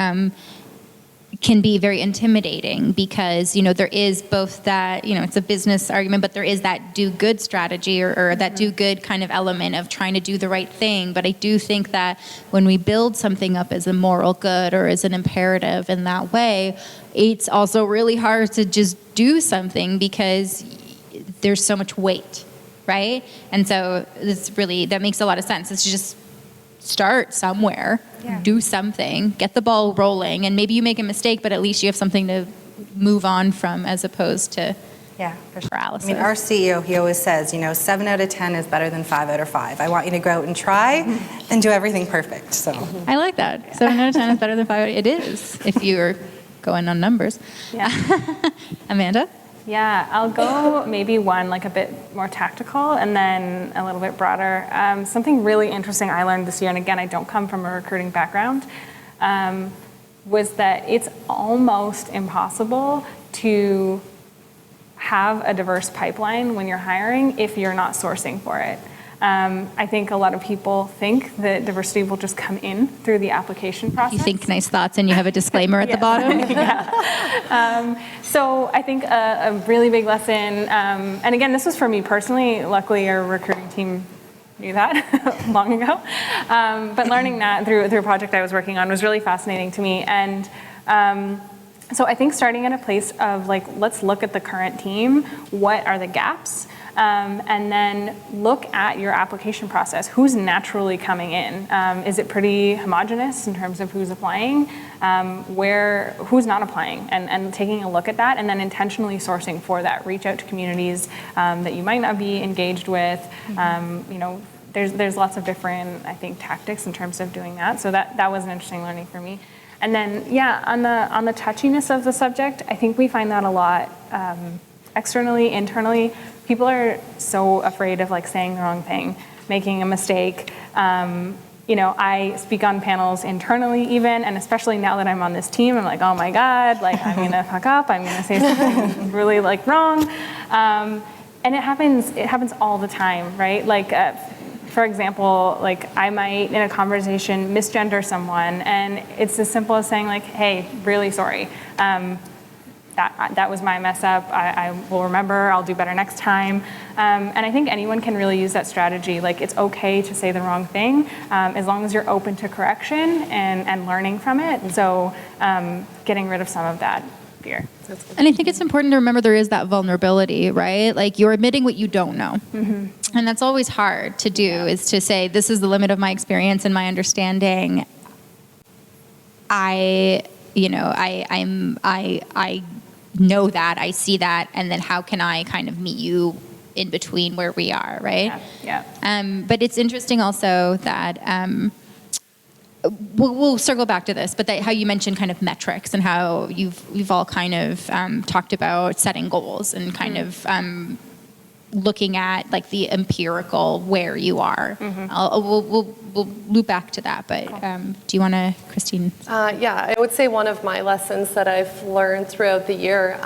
can be very intimidating, because, you know, there is both that, you know, it's a business argument, but there is that do good strategy or that do good kind of element of trying to do the right thing. But I do think that when we build something up as a moral good or as an imperative in that way, it's also really hard to just do something because there's so much weight. Right? And so that makes a lot of sense. It's just start somewhere, do something, get the ball rolling, and maybe you make a mistake, but at least you have something to move on from, as opposed to for sure. paralysis. I mean, our CEO, he always says, you know, 7 out of 10 is better than 5 out of 5. I want you to go out and try and do everything perfect. So I like that. 7 out of 10 is better than 5. It is, if you're going on numbers. Yeah. Amanda? Yeah, I'll go maybe one like a bit more tactical and then a little bit broader. Something really interesting I learned this year, and again, I don't come from a recruiting background, was that it's almost impossible to have a diverse pipeline when you're hiring if you're not sourcing for it. I think a lot of people think that diversity will just come in through the application process. You think nice thoughts and you have a disclaimer at the bottom? So I think a really big lesson, and again, this was for me personally. Luckily, our recruiting team knew that long ago. But learning that through a project I was working on was really fascinating to me. And so I think starting at a place of like, let's look at the current team. What are the gaps? And then look at your application process. Who's naturally coming in? Is it pretty homogenous in terms of who's applying? Who's not applying? And taking a look at that, and then intentionally sourcing for that. Reach out to communities that you might not be engaged with. You know, there's lots of different, I think, tactics in terms of doing that. So that was an interesting learning for me. And then, yeah, on the touchiness of the subject, I think we find that a lot externally, internally. People are so afraid of like saying the wrong thing, making a mistake. I speak on panels internally even, and especially now that I'm on this team, I'm like, oh my God, like I'm gonna fuck up, I'm gonna say something really like wrong. And it happens all the time, right? Like, for example, like I might in a conversation misgender someone, and it's as simple as saying like, hey, really sorry. That was my mess up. I will remember. I'll do better next time. And I think anyone can really use that strategy. Like, it's okay to say the wrong thing as long as you're open to correction and learning from it. So getting rid of some of that fear. And I think it's important to remember there is that vulnerability, right? Like you're admitting what you don't know. Mm-hmm. And that's always hard to do, is to say, this is the limit of my experience and my understanding. I know that, I see that, and then how can I kind of meet you in between where we are, right? Yeah. But it's interesting also that we'll circle back to this, but how you mentioned kind of metrics and how you've all kind of talked about setting goals and kind of looking at like the empirical where you are. We'll loop back to that, but do you want to, Kristin? Yeah, I would say one of my lessons that I've learned throughout the year,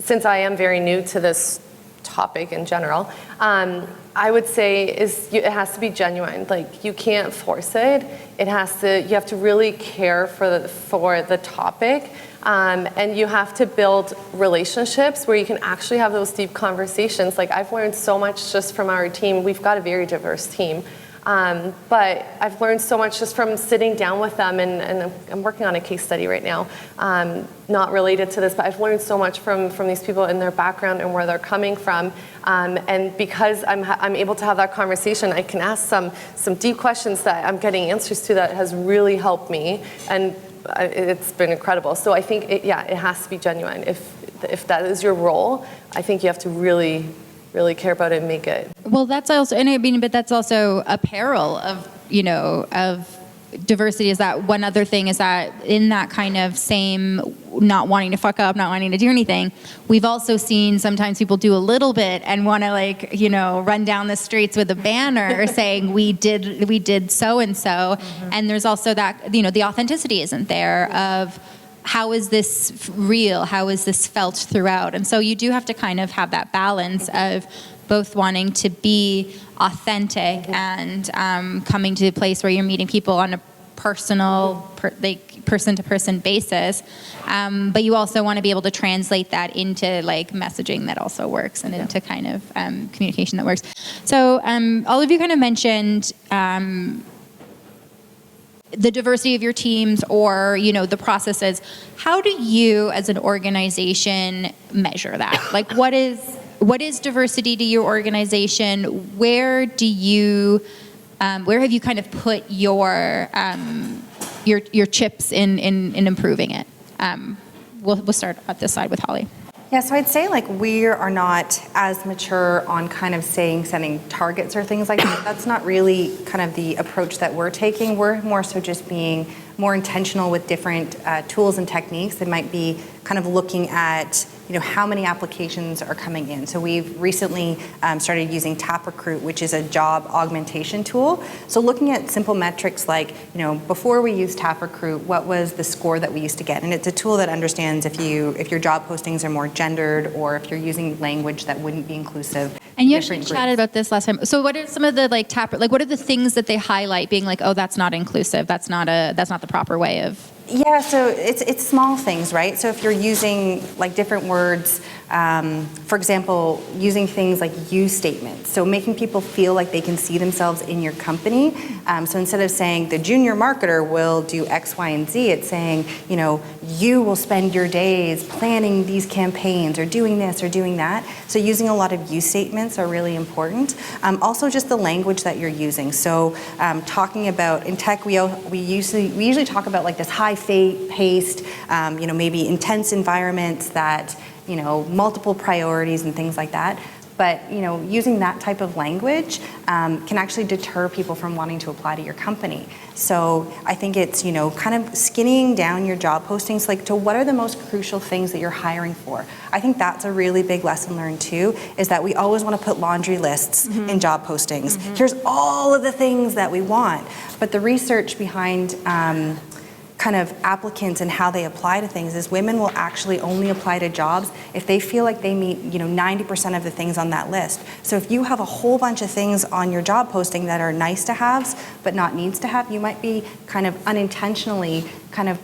since I am very new to this topic in general, I would say it has to be genuine. Like you can't force it. You have to really care for the topic. And you have to build relationships where you can actually have those deep conversations. Like I've learned so much just from our team. We've got a very diverse team. But I've learned so much just from sitting down with them, and I'm working on a case study right now, not related to this, but I've learned so much from these people and their background and where they're coming from. And because I'm able to have that conversation, I can ask some deep questions that I'm getting answers to that has really helped me. And it's been incredible. So I think, it has to be genuine. If that is your role, I think you have to really, really care about it and make it. Well, that's also, but that's also a peril of diversity. Is that one other thing is that in that kind of same not wanting to fuck up, not wanting to do anything, we've also seen sometimes people do a little bit and want to run down the streets with a banner saying we did so and so, and there's also that the authenticity isn't there of how is this real, how is this felt throughout, and so you do have to kind of have that balance of both wanting to be authentic and coming to a place where you're meeting people on a personal, person-to-person basis, but you also want to be able to translate that into like messaging that also works and into kind of communication that works. So all of you kind of mentioned the diversity of your teams or the processes. How do you as an organization measure that? Like what is diversity to your organization? Where have you kind of put your chips in improving it? We'll start at this side with Holly. Yeah, so I'd say like we are not as mature on kind of setting targets or things like that. That's not really kind of the approach that we're taking. We're more so just being more intentional with different tools and techniques that might be kind of looking at how many applications are coming in. So we've recently started using TapRecruit, which is a job augmentation tool. So looking at simple metrics like, before we used TapRecruit, what was the score that we used to get? And it's a tool that understands if your job postings are more gendered or if you're using language that wouldn't be inclusive. And you actually chatted about this last time. So what are some of the what are the things that they highlight being like, oh, that's not inclusive, that's not the proper way of... Yeah, so it's small things, right? So if you're using like different words, for example, using things like you statements, so making people feel like they can see themselves in your company. So instead of saying the junior marketer will do X, Y, and Z, it's saying, you will spend your days planning these campaigns or doing this or doing that. So using a lot of you statements are really important. Also just the language that you're using. So talking about, in tech, we usually talk about like this high-paced, maybe intense environments that, multiple priorities and things like that. But using that type of language can actually deter people from wanting to apply to your company. So I think it's kind of skinning down your job postings, like to what are the most crucial things that you're hiring for. I think that's a really big lesson learned too, is that we always want to put laundry lists in job postings. Here's all of the things that we want, but the research behind kind of applicants and how they apply to things is women will actually only apply to jobs if they feel like they meet 90% of the things on that list. So if you have a whole bunch of things on your job posting that are nice to haves but not needs to have, you might be kind of unintentionally kind of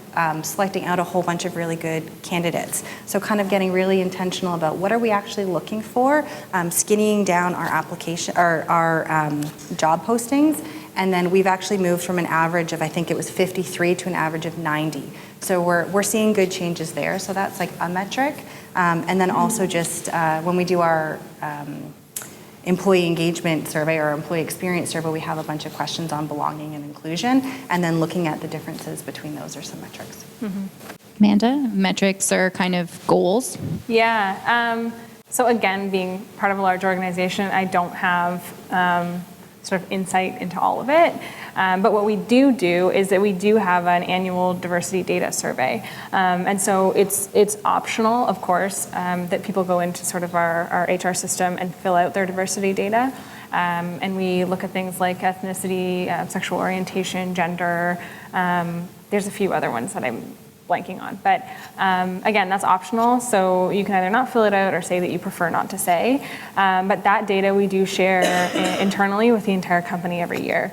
selecting out a whole bunch of really good candidates. So kind of getting really intentional about what are we actually looking for, skinnying down our application or our job postings. And then we've actually moved from an average of, I think it was 53 to an average of 90. So we're seeing good changes there. So that's like a metric. And then also just when we do our employee engagement survey or employee experience survey, we have a bunch of questions on belonging and inclusion. And then looking at the differences between those are some metrics. Amanda, metrics are kind of goals. Yeah. So again, being part of a large organization, I don't have sort of insight into all of it. But what we do is that we do have an annual diversity data survey. And so it's optional, of course, that people go into sort of our HR system and fill out their diversity data. And we look at things like ethnicity, sexual orientation, gender. There's a few other ones that I'm blanking on. But again, that's optional, so you can either not fill it out or say that you prefer not to say. But that data we do share internally with the entire company every year.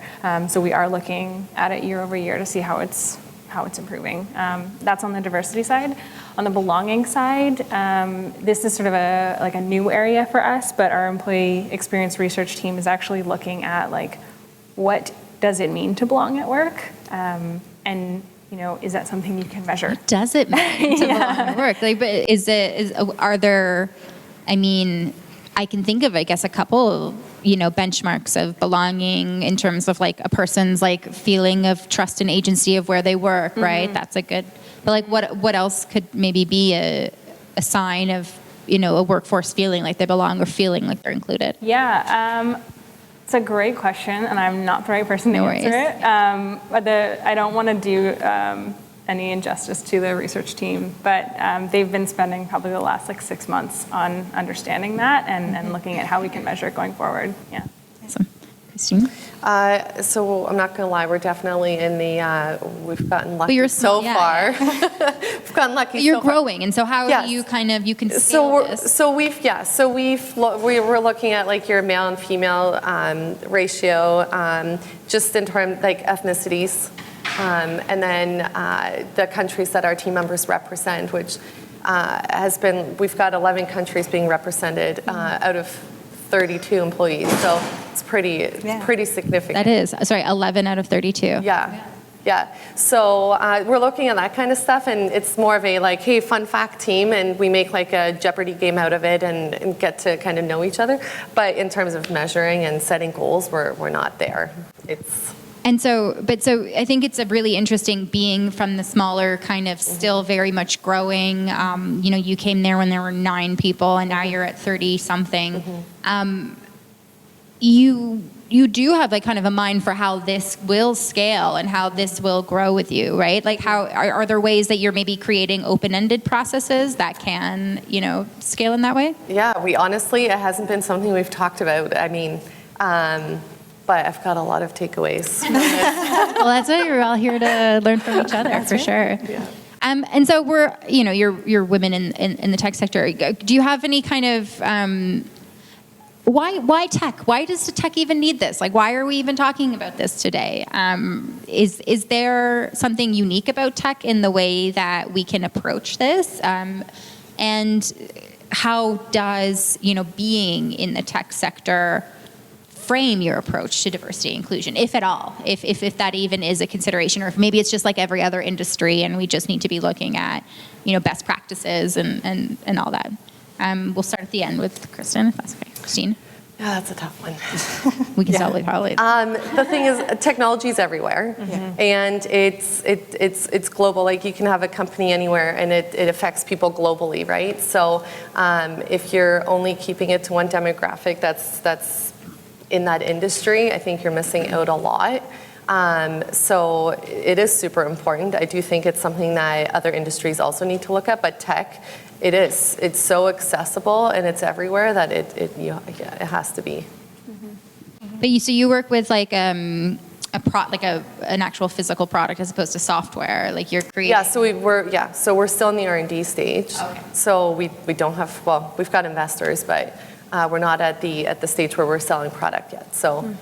So we are looking at it year over year to see how it's improving. That's on the diversity side. On the belonging side, this is sort of a new area for us, but our employee experience research team is actually looking at what does it mean to belong at work, and is that something you can measure? What does it mean to belong at work? But are there, I can think of, I guess, a couple, benchmarks of belonging in terms of a person's feeling of trust and agency of where they work, right? That's a good, but what else could maybe be a sign of, a workforce feeling like they belong or feeling like they're included? Yeah. It's a great question, and I'm not the right person to answer it. But I don't want to do any injustice to the research team, but they've been spending probably the last 6 months on understanding that and looking at how we can measure it going forward. Yeah. Awesome. Kristin? So I'm not going to lie, we're definitely in the, we've gotten lucky far. We've gotten lucky You're growing, and so how do you you can scale this? So we're looking at your male and female ratio, just in terms ethnicities, and then the countries that our team members represent, which we've got 11 countries being represented out of 32 employees, so it's pretty significant. That is, 11 out of 32. Yeah. So we're looking at that kind of stuff, and it's more of a hey, fun fact team, and we make a Jeopardy game out of it and get to kind of know each other. But in terms of measuring and setting goals, we're not there. So I think it's a really interesting being from the smaller kind of still very much growing. You came there when there were 9 people, and now you're at 30 something. You do have kind of a mind for how this will scale and how this will grow with you, right? How are there ways that you're maybe creating open-ended processes that can, scale in that way? Yeah, it hasn't been something we've talked about. But I've got a lot of takeaways. Well, that's why we're all here to learn from each other, for sure. Yeah. And so we're, you're women in the tech sector. Do you have any kind of why tech? Why does the tech even need this? Why are we even talking about this today? Is there something unique about tech in the way that we can approach this? And how does being in the tech sector frame your approach to diversity and inclusion, if at all, if that even is a consideration, or if maybe it's just like every other industry and we just need to be looking at best practices and all that. We'll start at the end with Kristin, if that's okay. Kristin? Yeah, that's a tough one. We can start with Holly. The thing is, technology is everywhere, and it's global. Like you can have a company anywhere, and it affects people globally, right? So if you're only keeping it to one demographic that's in that industry, I think you're missing out a lot. So it is super important. I do think it's something that other industries also need to look at, but tech, it's so accessible and it's everywhere that it has to be. But you work with like an actual physical product as opposed to software, like you're creating. Yeah, so we're still in the R&D stage. Okay. So we don't have, well, we've got investors, but we're not at the stage where we're selling product yet. So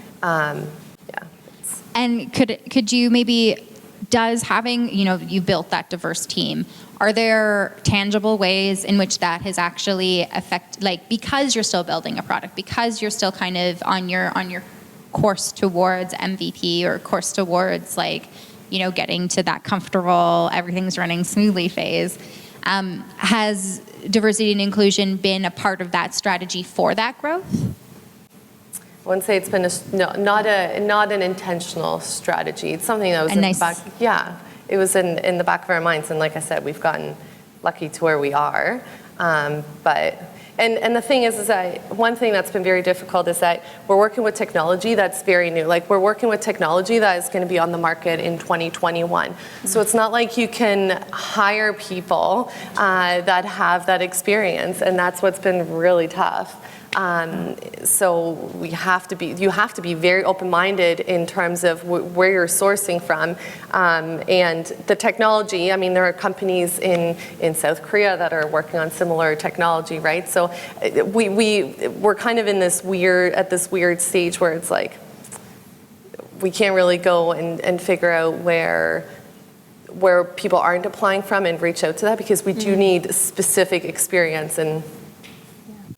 And could you maybe, does having, you built that diverse team, are there tangible ways in which that has actually affected, like, because you're still building a product, because you're still kind of on your course towards MVP or course towards getting to that comfortable, everything's running smoothly phase, has diversity and inclusion been a part of that strategy for that growth? I wouldn't say it's been not an intentional strategy. It's something that was in the back. Yeah, it was in the back of our minds, and like I said, we've gotten lucky to where we are. But the thing is that one thing that's been very difficult is that we're working with technology that's very new. Like we're working with technology that is going to be on the market in 2021. So it's not like you can hire people that have that experience, and that's what's been really tough. So you have to be very open-minded in terms of where you're sourcing from, and the technology. I mean, there are companies in South Korea that are working on similar technology, right? So we're kind of in this weird stage where it's like we can't really go and figure out where people aren't applying from and reach out to that, because we do need specific experience and.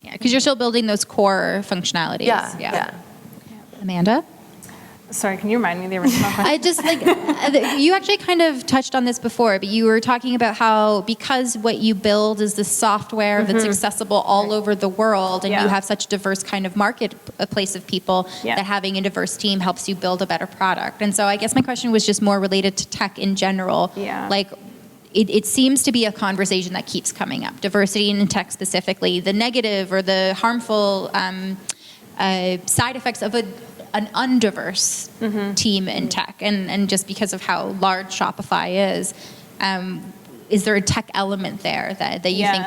Yeah, because you're still building those core functionalities. Yeah. Amanda? Sorry, can you remind me of the original question? I just you actually kind of touched on this before, but you were talking about how because what you build is the software that's accessible all over the world, and you have such a diverse kind of marketplace of people, that having a diverse team helps you build a better product. And so I guess my question was just more related to tech in general. Yeah. Like, it seems to be a conversation that keeps coming up. Diversity in tech specifically, the negative or the harmful side effects of an undiverse team in tech. And just because of how large Shopify is there a tech element there that you think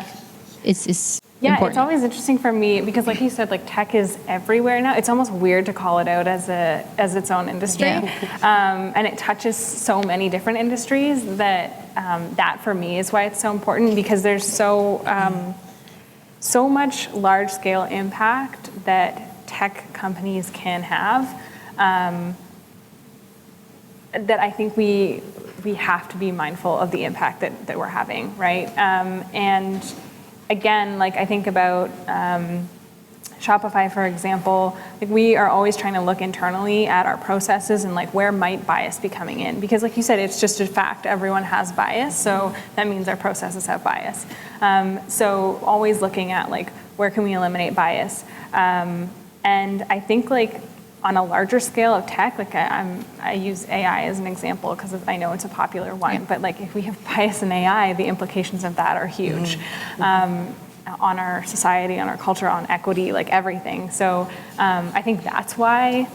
is important? It's always interesting for me because, like you said, like tech is everywhere now. It's almost weird to call it out as its own industry, and it touches so many different industries that that for me is why it's so important, because there's so much large scale impact that tech companies can have, that I think we have to be mindful of the impact that we're having, right? And again, like I think about Shopify, for example, like we are always trying to look internally at our processes and like where might bias be coming in, because like you said, it's just a fact, everyone has bias, so that means our processes have bias. So always looking at like where can we eliminate bias, and I think like on a larger scale of tech, like I use AI as an example because I know it's a popular one, but like if we have bias in AI, the implications of that are huge. On our society, on our culture, on equity, like everything. So I think that's why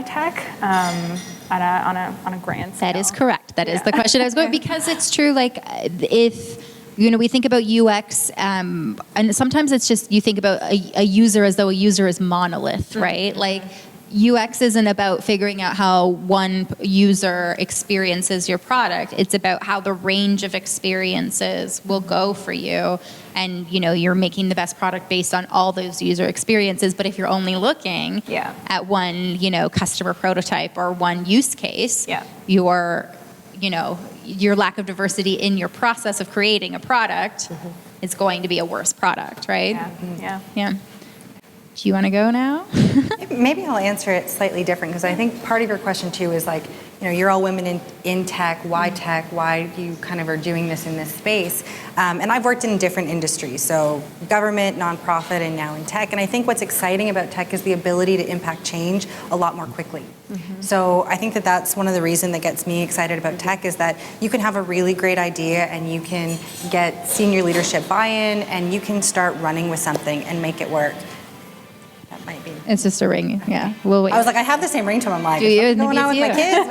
tech on a grand scale. That is correct. That is the question I was going, because it's true. Like if we think about UX, and sometimes it's just you think about a user as though a user is monolith, right? Like UX isn't about figuring out how one user experiences your product. It's about how the range of experiences will go for you. And, you're making the best product based on all those user experiences. But if you're only looking at one, customer prototype or one use case, your lack of diversity in your process of creating a product is going to be a worse product, right? Yeah. Do you want to go now? Maybe I'll answer it slightly different, because I think part of your question too is like, you're all women in tech. Why you kind of are doing this in this space? And I've worked in different industries, so government, nonprofit, and now in tech. And I think what's exciting about tech is the ability to impact change a lot more quickly. So I think that that's one of the reasons that gets me excited about tech, is that you can have a really great idea and you can get senior leadership buy-in and you can start running with something and make it work. That might be. It's just a ring. Yeah, we'll wait. I was like, I have the same ringtone. I'm like, do you? What's going on with my kids?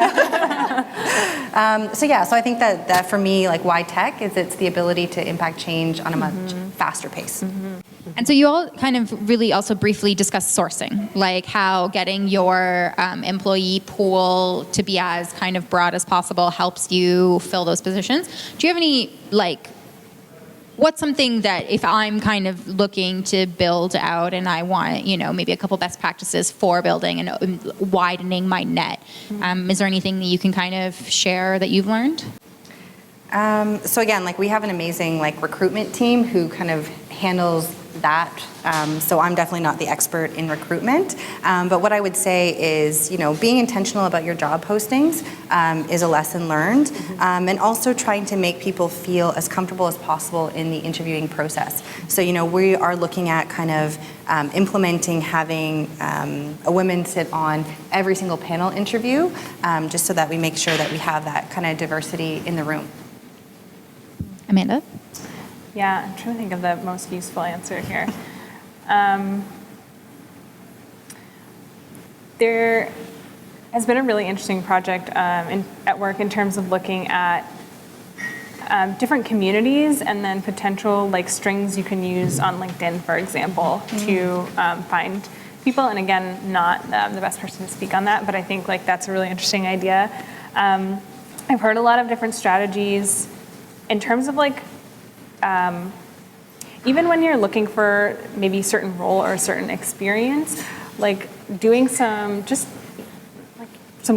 So I think that for me, like, why tech is it's the ability to impact change on a much faster pace. And so you all kind of really also briefly discussed sourcing, like how getting your employee pool to be as kind of broad as possible helps you fill those positions. Do you have any, like, what's something that if I'm kind of looking to build out and I want, maybe a couple best practices for building and widening my net, is there anything that you can kind of share that you've learned? So again, like, we have an amazing recruitment team who kind of handles that. So I'm definitely not the expert in recruitment. But what I would say is, being intentional about your job postings is a lesson learned. And also trying to make people feel as comfortable as possible in the interviewing process. So, we are looking at kind of implementing having a woman sit on every single panel interview, just so that we make sure that we have that kind of diversity in the room. Amanda? Yeah, I'm trying to think of the most useful answer here. There has been a really interesting project at work in terms of looking at different communities and then potential strings you can use on LinkedIn, for example, to find people. And again, not the best person to speak on that, but I think that's a really interesting idea. I've heard a lot of different strategies in terms of even when you're looking for maybe a certain role or a certain experience, doing some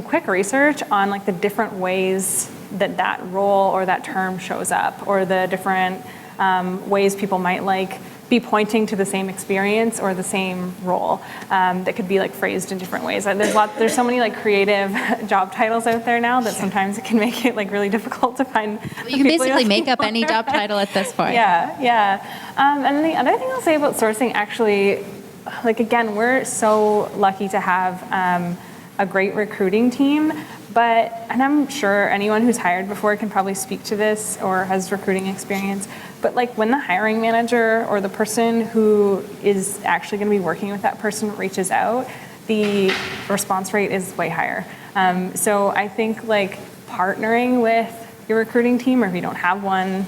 quick research on the different ways that role or that term shows up, or the different ways people might be pointing to the same experience or the same role that could be phrased in different ways. There's so many creative job titles out there now that sometimes it can make it really difficult to find. You can basically make up any job title at this point. Yeah. And then the other thing I'll say about sourcing, actually, again, we're so lucky to have a great recruiting team. And I'm sure anyone who's hired before can probably speak to this or has recruiting experience. But when the hiring manager or the person who is actually going to be working with that person reaches out, the response rate is way higher. So I think partnering with your recruiting team, or if you don't have one,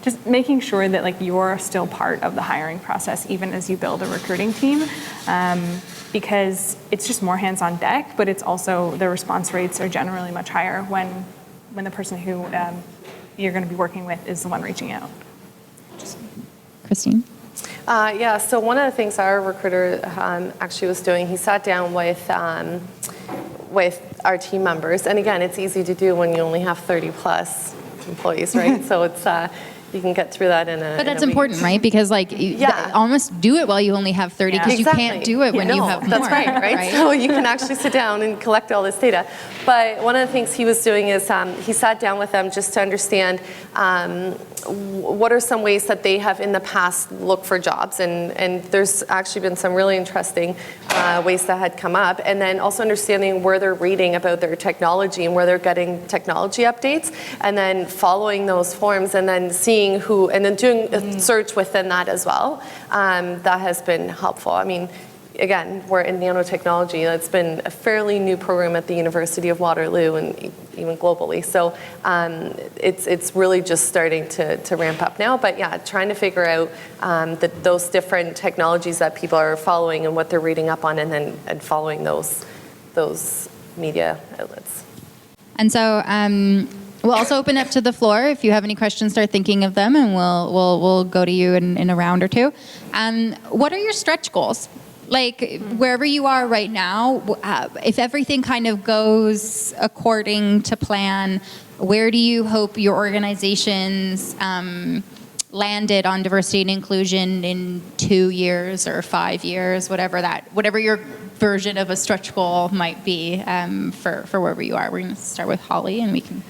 just making sure that you're still part of the hiring process even as you build a recruiting team. Because it's just more hands on deck, but it's also the response rates are generally much higher when the person who you're going to be working with is the one reaching out. Kristin? Yeah, so one of the things our recruiter actually was doing, he sat down with our team members, and again, it's easy to do when you only have 30 plus employees, right? So it's you can get through that in a. But that's important, right? Because almost do it while you only have 30, because you can't do it when you have more. That's right? So you can actually sit down and collect all this data. But one of the things he was doing is he sat down with them just to understand what are some ways that they have in the past looked for jobs, and there's actually been some really interesting ways that had come up, and then also understanding where they're reading about their technology and where they're getting technology updates, and then following those forms, and then seeing who, and then doing a search within that as well. That has been helpful. I mean, again, we're in nanotechnology. That's been a fairly new program at the University of Waterloo and even globally. So it's really just starting to ramp up now. But yeah, trying to figure out those different technologies that people are following and what they're reading up on, and following those media outlets. And so we'll also open up to the floor. If you have any questions, start thinking of them, and we'll go to you in a round or two. What are your stretch goals? Wherever you are right now, if everything kind of goes according to plan, where do you hope your organization's landed on diversity and inclusion in 2 years or 5 years, whatever your version of a stretch goal might be for wherever you are. We're going to start with Holly, and we can.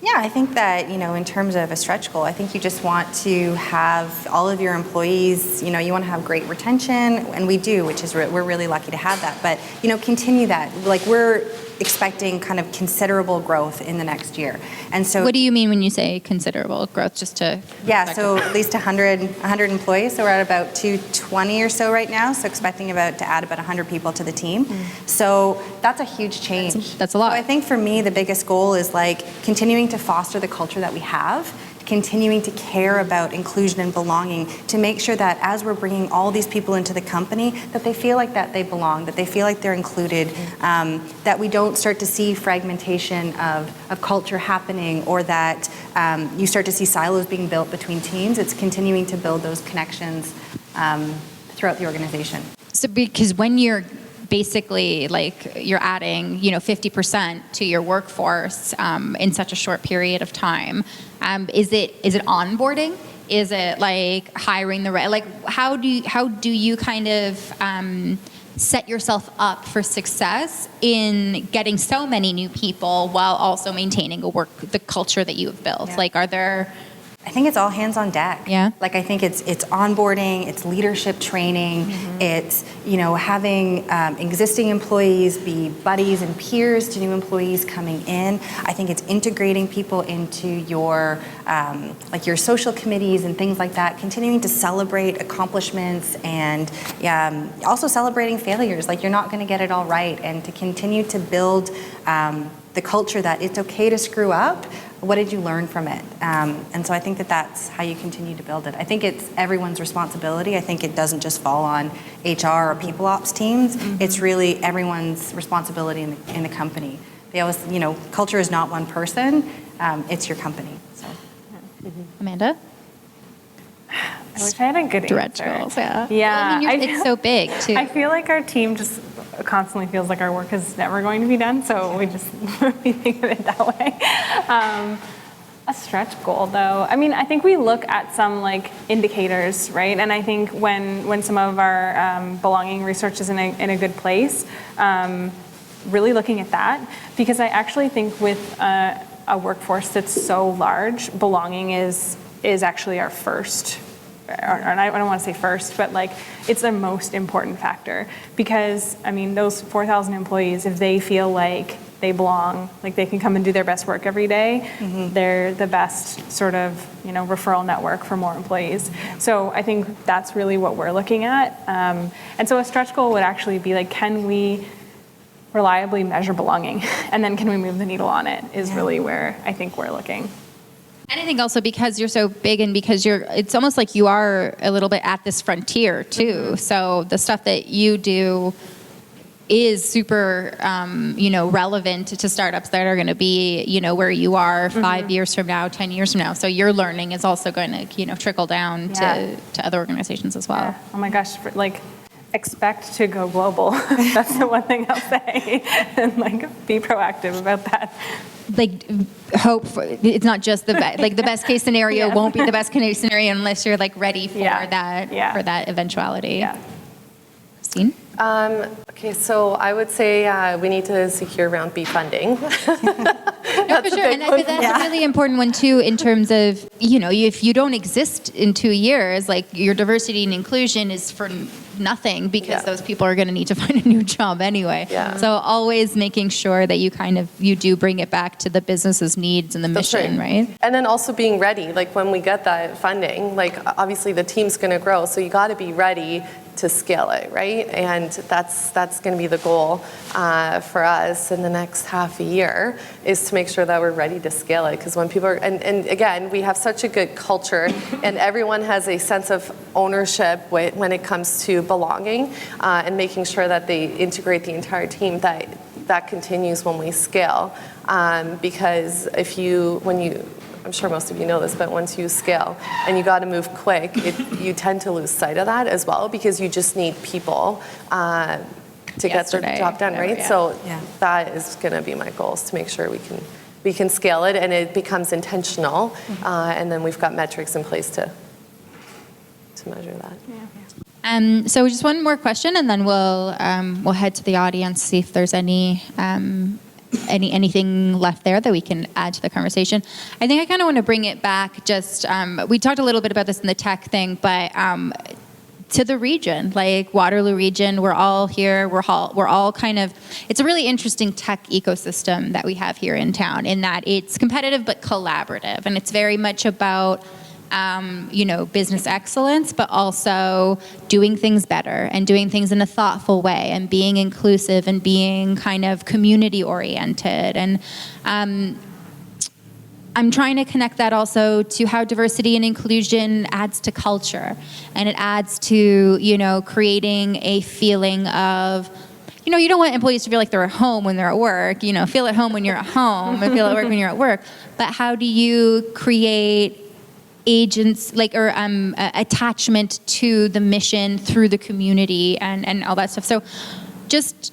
Yeah, I think that, in terms of a stretch goal, I think you just want to have all of your employees, you want to have great retention, and we do, which is we're really lucky to have that. But, continue that. Like, we're expecting kind of considerable growth in the next year. And so what do you mean when you say considerable growth? Just to so at least 100 employees. So we're at about 220 or so right now. So expecting to add about 100 people to the team. So that's a huge change. That's a lot. So I think for me, the biggest goal is like continuing to foster the culture that we have, continuing to care about inclusion and belonging, to make sure that as we're bringing all these people into the company, that they feel like that they belong, that they feel like they're included, that we don't start to see fragmentation of culture happening, or that you start to see silos being built between teams. It's continuing to build those connections throughout the organization. So because when you're basically you're adding 50% to your workforce in such a short period of time, is it onboarding? Is it like hiring the right, how do you kind of set yourself up for success in getting so many new people while also maintaining the culture that you have built? Yeah. Are there? I think it's all hands on deck. Yeah. I think it's onboarding, it's leadership training, it's, having existing employees be buddies and peers to new employees coming in. I think it's integrating people into your, your social committees and things like that, continuing to celebrate accomplishments, and also celebrating failures. You're not going to get it all right, and to continue to build the culture that it's okay to screw up. What did you learn from it? And so I think that's how you continue to build it. I think it's everyone's responsibility. I think it doesn't just fall on HR or people ops teams. It's really everyone's responsibility in the company. They always, culture is not one person. It's your company. So, Amanda? I wish I had a good Stretch answer. goals, yeah. Yeah. Well, it's so big, too. I feel like our team just constantly feels like our work is never going to be done, so we think of it that way. A stretch goal, though. I think we look at some indicators, right? And I think when some of our belonging research is in a good place, really looking at that, because I actually think with a workforce that's so large, belonging is actually our first. And I don't want to say first, but it's the most important factor, because those 4,000 employees, if they feel like they belong, they can come and do their best work every day, they're the best sort of referral network for more employees. So I think that's really what we're looking at. And so a stretch goal would actually be can we reliably measure belonging, and then can we move the needle on it is really where I think we're looking. And I think also because you're so big, and because it's almost like you are a little bit at this frontier too. So the stuff that you do is super, relevant to startups that are going to be, where you are 5 years from now, 10 years from now. So your learning is also going to, trickle down to other organizations as well. Yeah. Oh my gosh, expect to go global. That's the one thing I'll say. And be proactive about that. Hope for, it's not just the best, the best case scenario won't be the best case scenario unless you're ready for that eventuality. Yeah. Kristin? Okay, so I would say we need to secure round B funding. No, for sure. And I think that's a really important one too, in terms of, if you don't exist in 2 years, your diversity and inclusion is for nothing, because those people are going to need to find a new job anyway. Yeah. So always making sure that you do bring it back to the business's needs and the mission, right? And then also being ready, when we get that funding, obviously the team's going to grow, so you got to be ready to scale it, right? And that's going to be the goal for us in the next half a year, is to make sure that we're ready to scale it. Because when people are, and again, we have such a good culture, and everyone has a sense of ownership when it comes to belonging, and making sure that they integrate the entire team, that continues when we scale. Because I'm sure most of you know this, but once you scale and you got to move quick, you tend to lose sight of that as well, because you just need people to get the job done, right? Yeah. So that is going to be my goal, is to make sure we can scale it and it becomes intentional, and then we've got metrics in place to measure that. So just one more question, and then we'll head to the audience, see if there's anything left there that we can add to the conversation. I think I kind of want to bring it back. Just we talked a little bit about this in the tech thing, but to the region, like Waterloo region, we're all here. We're all kind of. It's a really interesting tech ecosystem that we have here in town, in that it's competitive but collaborative, and it's very much about business excellence, but also doing things better and doing things in a thoughtful way and being inclusive and being kind of community oriented. And I'm trying to connect that also to how diversity and inclusion adds to culture, and it adds to, creating a feeling of, you don't want employees to feel like they're at home when they're at work, feel at home when you're at home and feel at work when you're at work. But how do you create agents attachment to the mission through the community and all that stuff? So just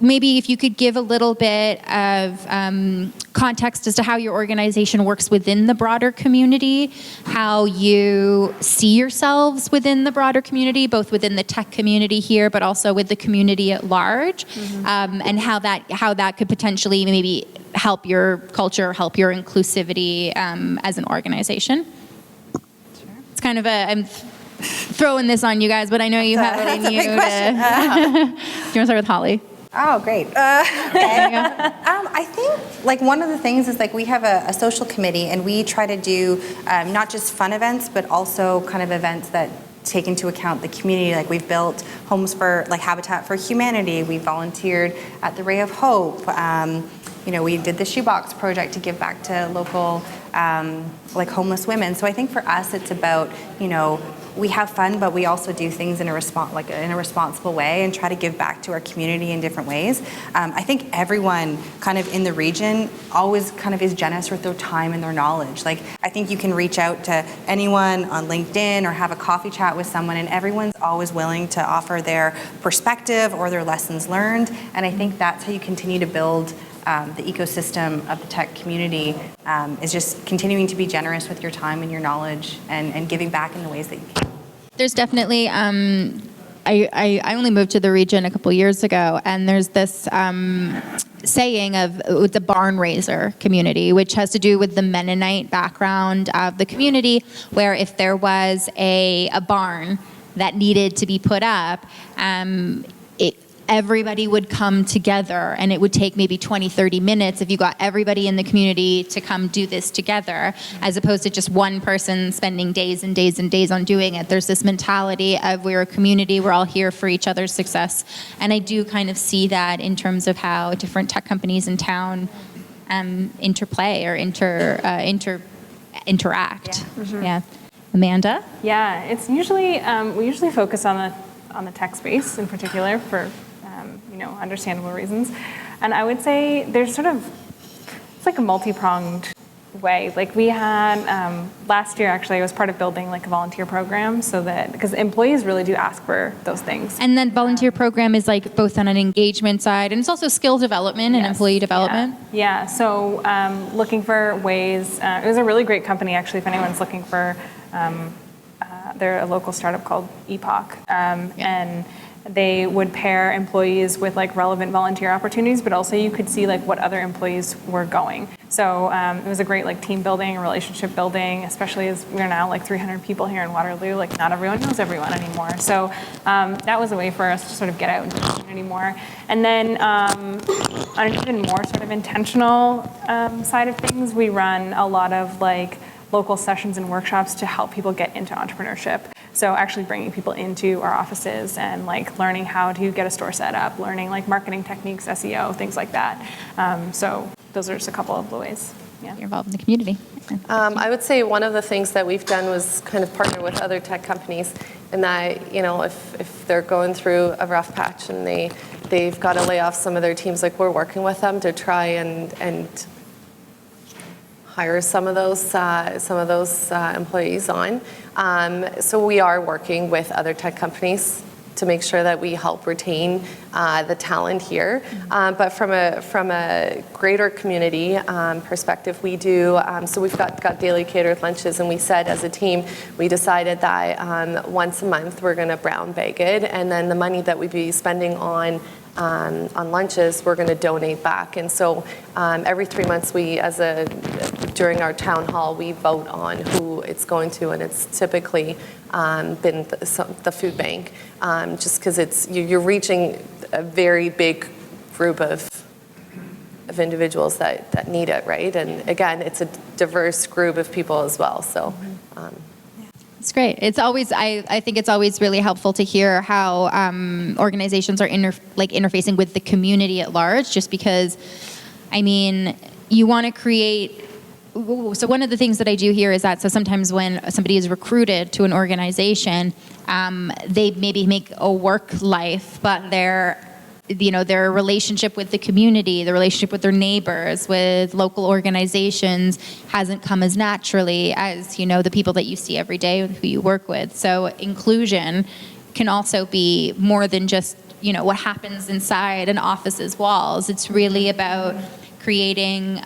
maybe if you could give a little bit of context as to how your organization works within the broader community, how you see yourselves within the broader community, both within the tech community here, but also with the community at large, and how that could potentially maybe help your culture, help your inclusivity as an organization. Kind of I'm throwing this on you guys, but I know you have it in you. Do you want to start with Holly? Oh, great. I think one of the things is we have a social committee, and we try to do not just fun events, but also kind of events that take into account the community. We've built homes for Habitat for Humanity. We volunteered at the Ray of Hope. We did the Shoebox Project to give back to local homeless women. So I think for us, it's about, we have fun, but we also do things in a responsible way and try to give back to our community in different ways. I think everyone kind of in the region always kind of is generous with their time and their knowledge. I think you can reach out to anyone on LinkedIn or have a coffee chat with someone, and everyone's always willing to offer their perspective or their lessons learned. And I think that's how you continue to build the ecosystem of the tech community, is just continuing to be generous with your time and your knowledge and giving back in the ways that you can. There's definitely, I only moved to the region a couple years ago, and there's this saying of the barn raiser community, which has to do with the Mennonite background of the community, where if there was a barn that needed to be put up, everybody would come together, and it would take maybe 20, 30 minutes if you got everybody in the community to come do this together, as opposed to just one person spending days and days and days on doing it. There's this mentality of we're a community, we're all here for each other's success. And I do kind of see that in terms of how different tech companies in town interplay or interact. Yeah. Amanda? Yeah, it's usually, we usually focus on the tech space in particular for understandable reasons. And I would say there's it's a multi-pronged way. We had, last year actually, I was part of building a volunteer program because employees really do ask for those things. And then volunteer program is both on an engagement side, and it's also skill development and employee development. Yeah, so looking for ways, it was a really great company actually, if anyone's looking for, they're a local startup called Epoch, and they would pair employees with relevant volunteer opportunities, but also you could see what other employees were going. So it was a great team building, relationship building, especially as we're now 300 people here in Waterloo. Not everyone knows everyone anymore. So that was a way for us to sort of get out into the community more. And then on an even more sort of intentional side of things, we run a lot of local sessions and workshops to help people get into entrepreneurship. So actually bringing people into our offices and learning how to get a store set up, learning marketing techniques, SEO, things like that. So those are just a couple of the ways. Yeah. You're involved in the community. I would say one of the things that we've done was kind of partner with other tech companies, and that if they're going through a rough patch and they've got to lay off some of their teams, we're working with them to try and hire some of those employees on. So we are working with other tech companies to make sure that we help retain the talent here. But from a greater community perspective, we do, so we've got daily catered lunches, and we said as a team, we decided that once a month we're going to brown bag it, and then the money that we'd be spending on lunches, we're going to donate back. And so every 3 months, during our town hall, we vote on who it's going to, and it's typically been the food bank, just because you're reaching a very big group of individuals that need it, right? And again, it's a diverse group of people as well. So. It's great. It's always, I think it's always really helpful to hear how organizations are interfacing with the community at large, just because, I mean, you want to create, so one of the things that I do here is that, so sometimes when somebody is recruited to an organization, they maybe make a work life, but their relationship with the community, the relationship with their neighbors, with local organizations hasn't come as naturally as, the people that you see every day who you work with. So inclusion can also be more than just, what happens inside an office's walls. It's really about creating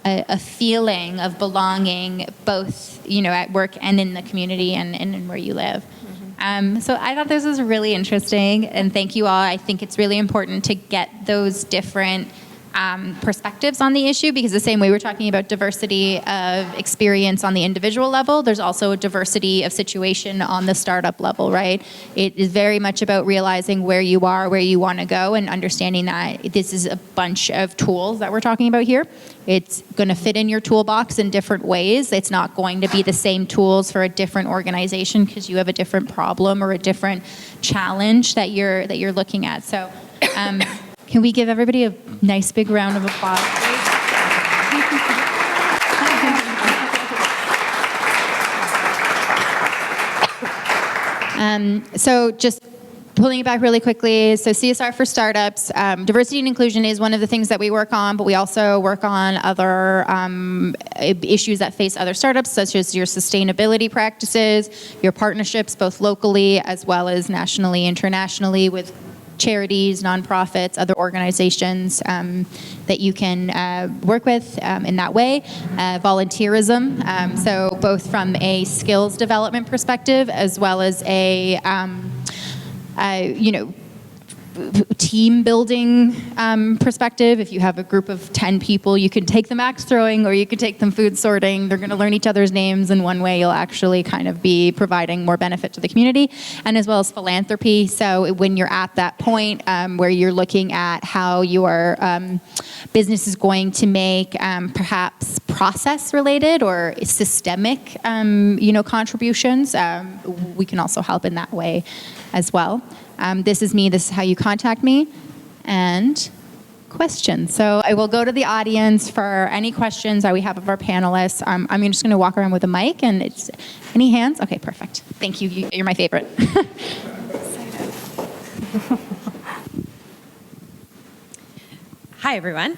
a feeling of belonging both, at work and in the community and in where you live. So I thought this was really interesting, and thank you all. I think it's really important to get those different perspectives on the issue, because the same way we're talking about diversity of experience on the individual level, there's also a diversity of situation on the startup level, right? It is very much about realizing where you are, where you want to go, and understanding that this is a bunch of tools that we're talking about here. It's going to fit in your toolbox in different ways. It's not going to be the same tools for a different organization because you have a different problem or a different challenge that you're looking at. So can we give everybody a nice big round of applause, please? So just pulling it back really quickly, so CSR for startups, diversity and inclusion is one of the things that we work on, but we also work on other issues that face other startups, such as your sustainability practices, your partnerships, both locally as well as nationally, internationally, with charities, nonprofits, other organizations that you can work with in that way. Volunteerism, so both from a skills development perspective as well as a team building perspective. If you have a group of 10 people, you can take them axe throwing or you could take them food sorting. They're going to learn each other's names, and one way you'll actually kind of be providing more benefit to the community, and as well as philanthropy. So when you're at that point where you're looking at how your business is going to make perhaps process related or systemic contributions, we can also help in that way as well. This is me, this is how you contact me, and questions. So I will go to the audience for any questions that we have of our panelists. I'm just going to walk around with a mic, and it's, any hands? Okay, perfect. Thank you, you're my favorite. Hi, everyone.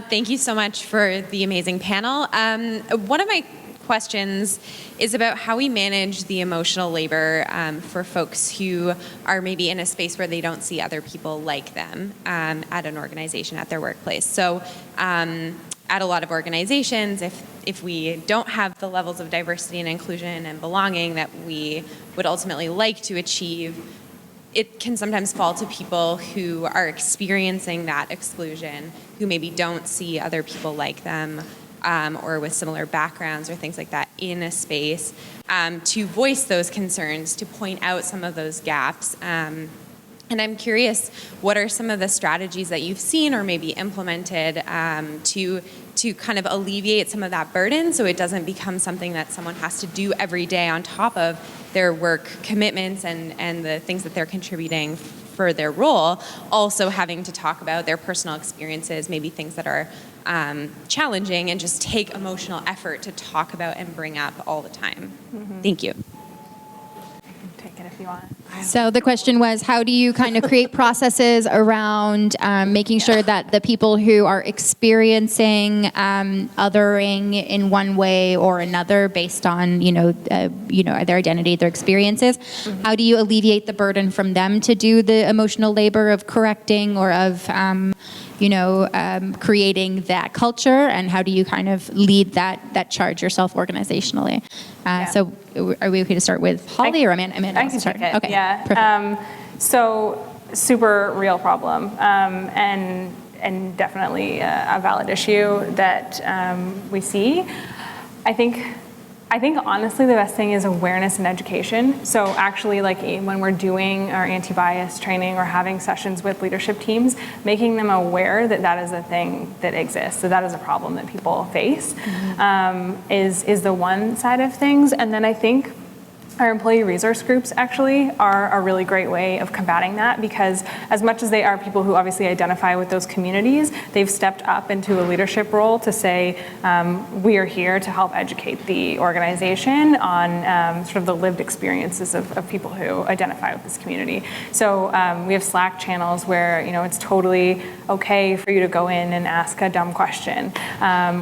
Thank you so much for the amazing panel. One of my questions is about how we manage the emotional labor for folks who are maybe in a space where they don't see other people like them at an organization, at their workplace. So at a lot of organizations, if we don't have the levels of diversity and inclusion and belonging that we would ultimately like to achieve, it can sometimes fall to people who are experiencing that exclusion, who maybe don't see other people like them, or with similar backgrounds or things like that in a space, to voice those concerns, to point out some of those gaps. And I'm curious, what are some of the strategies that you've seen or maybe implemented to kind of alleviate some of that burden so it doesn't become something that someone has to do every day on top of their work commitments and the things that they're contributing for their role, also having to talk about their personal experiences, maybe things that are challenging, and just take emotional effort to talk about and bring up all the time. Mm-hmm. Thank you. take it if you want. So the question was, how do you kind of create processes around making sure that the people who are experiencing othering in one way or another based on their identity, their experiences, how do you alleviate the burden from them to do the emotional labor of correcting or of creating that culture, and how do you kind of lead that charge yourself organizationally? So are we okay to start with Holly or Amanda? Amanda, I can start. take it. Okay, Yeah. perfect. So super real problem, and definitely a valid issue that we see. I think honestly the best thing is awareness and education. So actually, like when we're doing our anti-bias training or having sessions with leadership teams, making them aware that that is a thing that exists, that is a problem that people face, is the one side of things. And then I think our employee resource groups actually are a really great way of combating that, because as much as they are people who obviously identify with those communities, they've stepped up into a leadership role to say, we are here to help educate the organization on sort of the lived experiences of people who identify with this community. So we have Slack channels where it's totally okay for you to go in and ask a dumb question,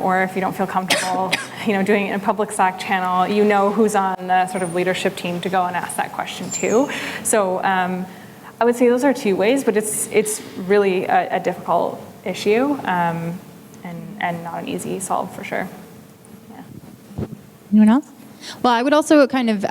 or if you don't feel comfortable doing it in a public Slack channel, who's on the sort of leadership team to go and ask that question to. So I would say those are two ways, but it's really a difficult issue, and not an easy solve for sure. Yeah. Anyone else? Well, I would also kind of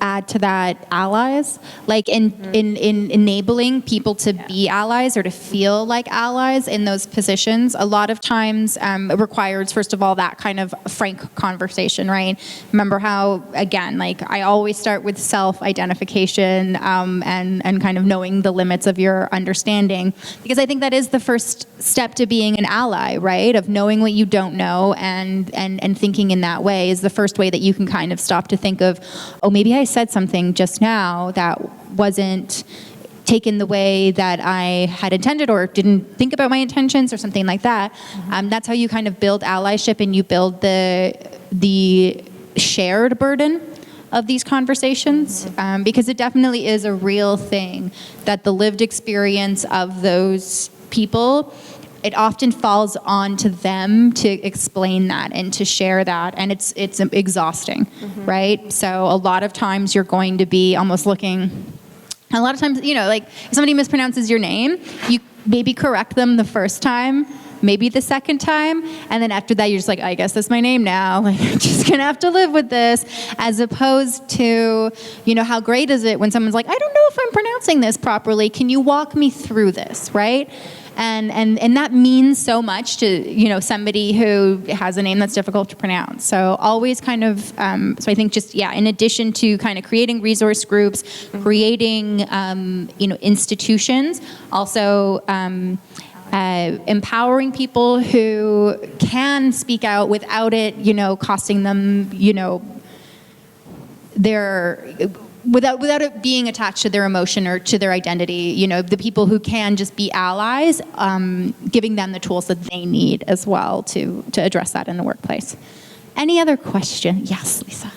add to that allies, like in enabling people to be allies or to feel like allies in those positions. A lot of times it requires, first of all, that kind of frank conversation, right? Remember how, again, like I always start with self-identification and kind of knowing the limits of your understanding, because I think that is the first step to being an ally, right? Of knowing what you don't know and thinking in that way is the first way that you can kind of stop to think of, oh, maybe I said something just now that wasn't taken the way that I had intended or didn't think about my intentions or something like that. That's how you kind of build allyship, and you build the shared burden of these conversations, because it definitely is a real thing that the lived experience of those people, it often falls onto them to explain that and to share that, and it's exhausting, right? So a lot of times you're going to be almost looking, a lot of times, like if somebody mispronounces your name, you maybe correct them the first time, maybe the second time, and then after that you're just like, I guess that's my name now, like I'm just gonna have to live with this, as opposed to, how great is it when someone's like, I don't know if I'm pronouncing this properly, can you walk me through this, right? And that means so much to somebody who has a name that's difficult to pronounce. So always kind of so I think just in addition to kind of creating resource groups, creating institutions, also empowering people who can speak out without it costing them their without it being attached to their emotion or to their identity, the people who can just be allies, giving them the tools that they need as well to address that in the workplace. Any other question? Yes, Lisa.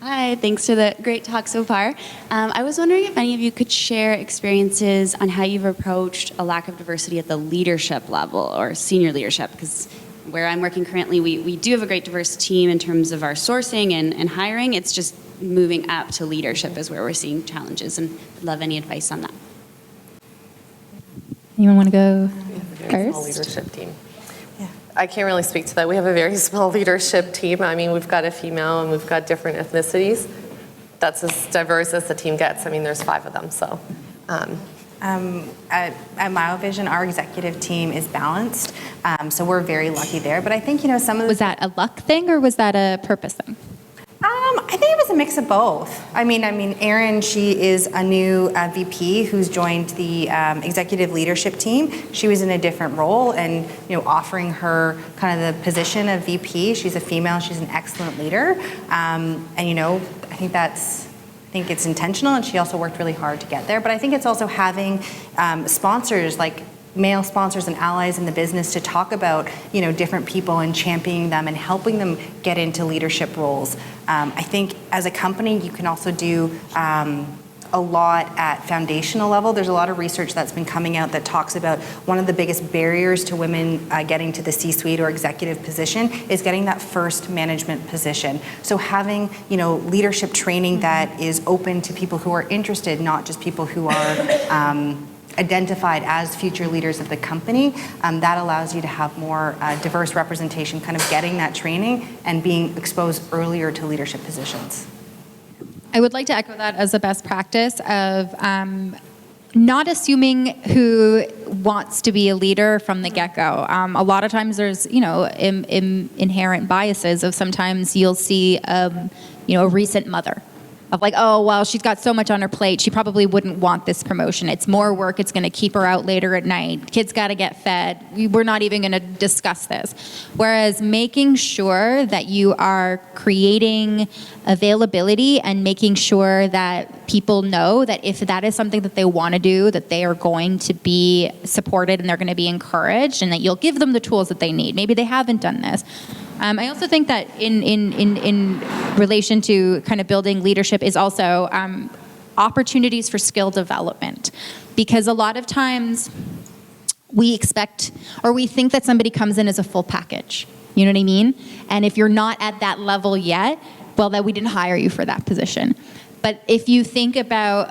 Hi, thanks for the great talk so far. I was wondering if any of you could share experiences on how you've approached a lack of diversity at the leadership level or senior leadership, because where I'm working currently, we do have a great diverse team in terms of our sourcing and hiring. It's just moving up to leadership is where we're seeing challenges, and I'd love any advice on that. Anyone want to go Small first? leadership team. I can't really speak to that. We have a very small leadership team. I mean, we've got a female and we've got different ethnicities. That's as diverse as the team gets. I mean, there's 5 of them, so. At Miovision, our executive team is balanced, so we're very lucky there. But I think, some of the... Was that a luck thing or was that a purpose thing? I think it was a mix of both. I mean, Erin, she is a new VP who's joined the executive leadership team. She was in a different role, and offering her kind of the position of VP. She's a female. She's an excellent leader, and I think it's intentional, and she also worked really hard to get there. But I think it's also having sponsors like male sponsors and allies in the business to talk about, different people and championing them and helping them get into leadership roles. I think as a company, you can also do a lot at foundational level. There's a lot of research that's been coming out that talks about one of the biggest barriers to women getting to the C-suite or executive position is getting that first management position. So having, leadership training that is open to people who are interested, not just people who are identified as future leaders of the company, that allows you to have more diverse representation, kind of getting that training and being exposed earlier to leadership positions. I would like to echo that as a best practice of not assuming who wants to be a leader from the get-go. A lot of times there's, inherent biases of sometimes you'll see, a recent mother of like, oh, well, she's got so much on her plate, she probably wouldn't want this promotion. It's more work, it's gonna keep her out later at night. Kids gotta get fed. We're not even gonna discuss this. Whereas making sure that you are creating availability and making sure that people know that if that is something that they wanna do, that they are going to be supported and they're gonna be encouraged and that you'll give them the tools that they need. Maybe they haven't done this. I also think that in relation to kind of building leadership is also opportunities for skill development. Because a lot of times we expect or we think that somebody comes in as a full package. You know what I mean? And if you're not at that level yet, well, then we didn't hire you for that position. But if you think about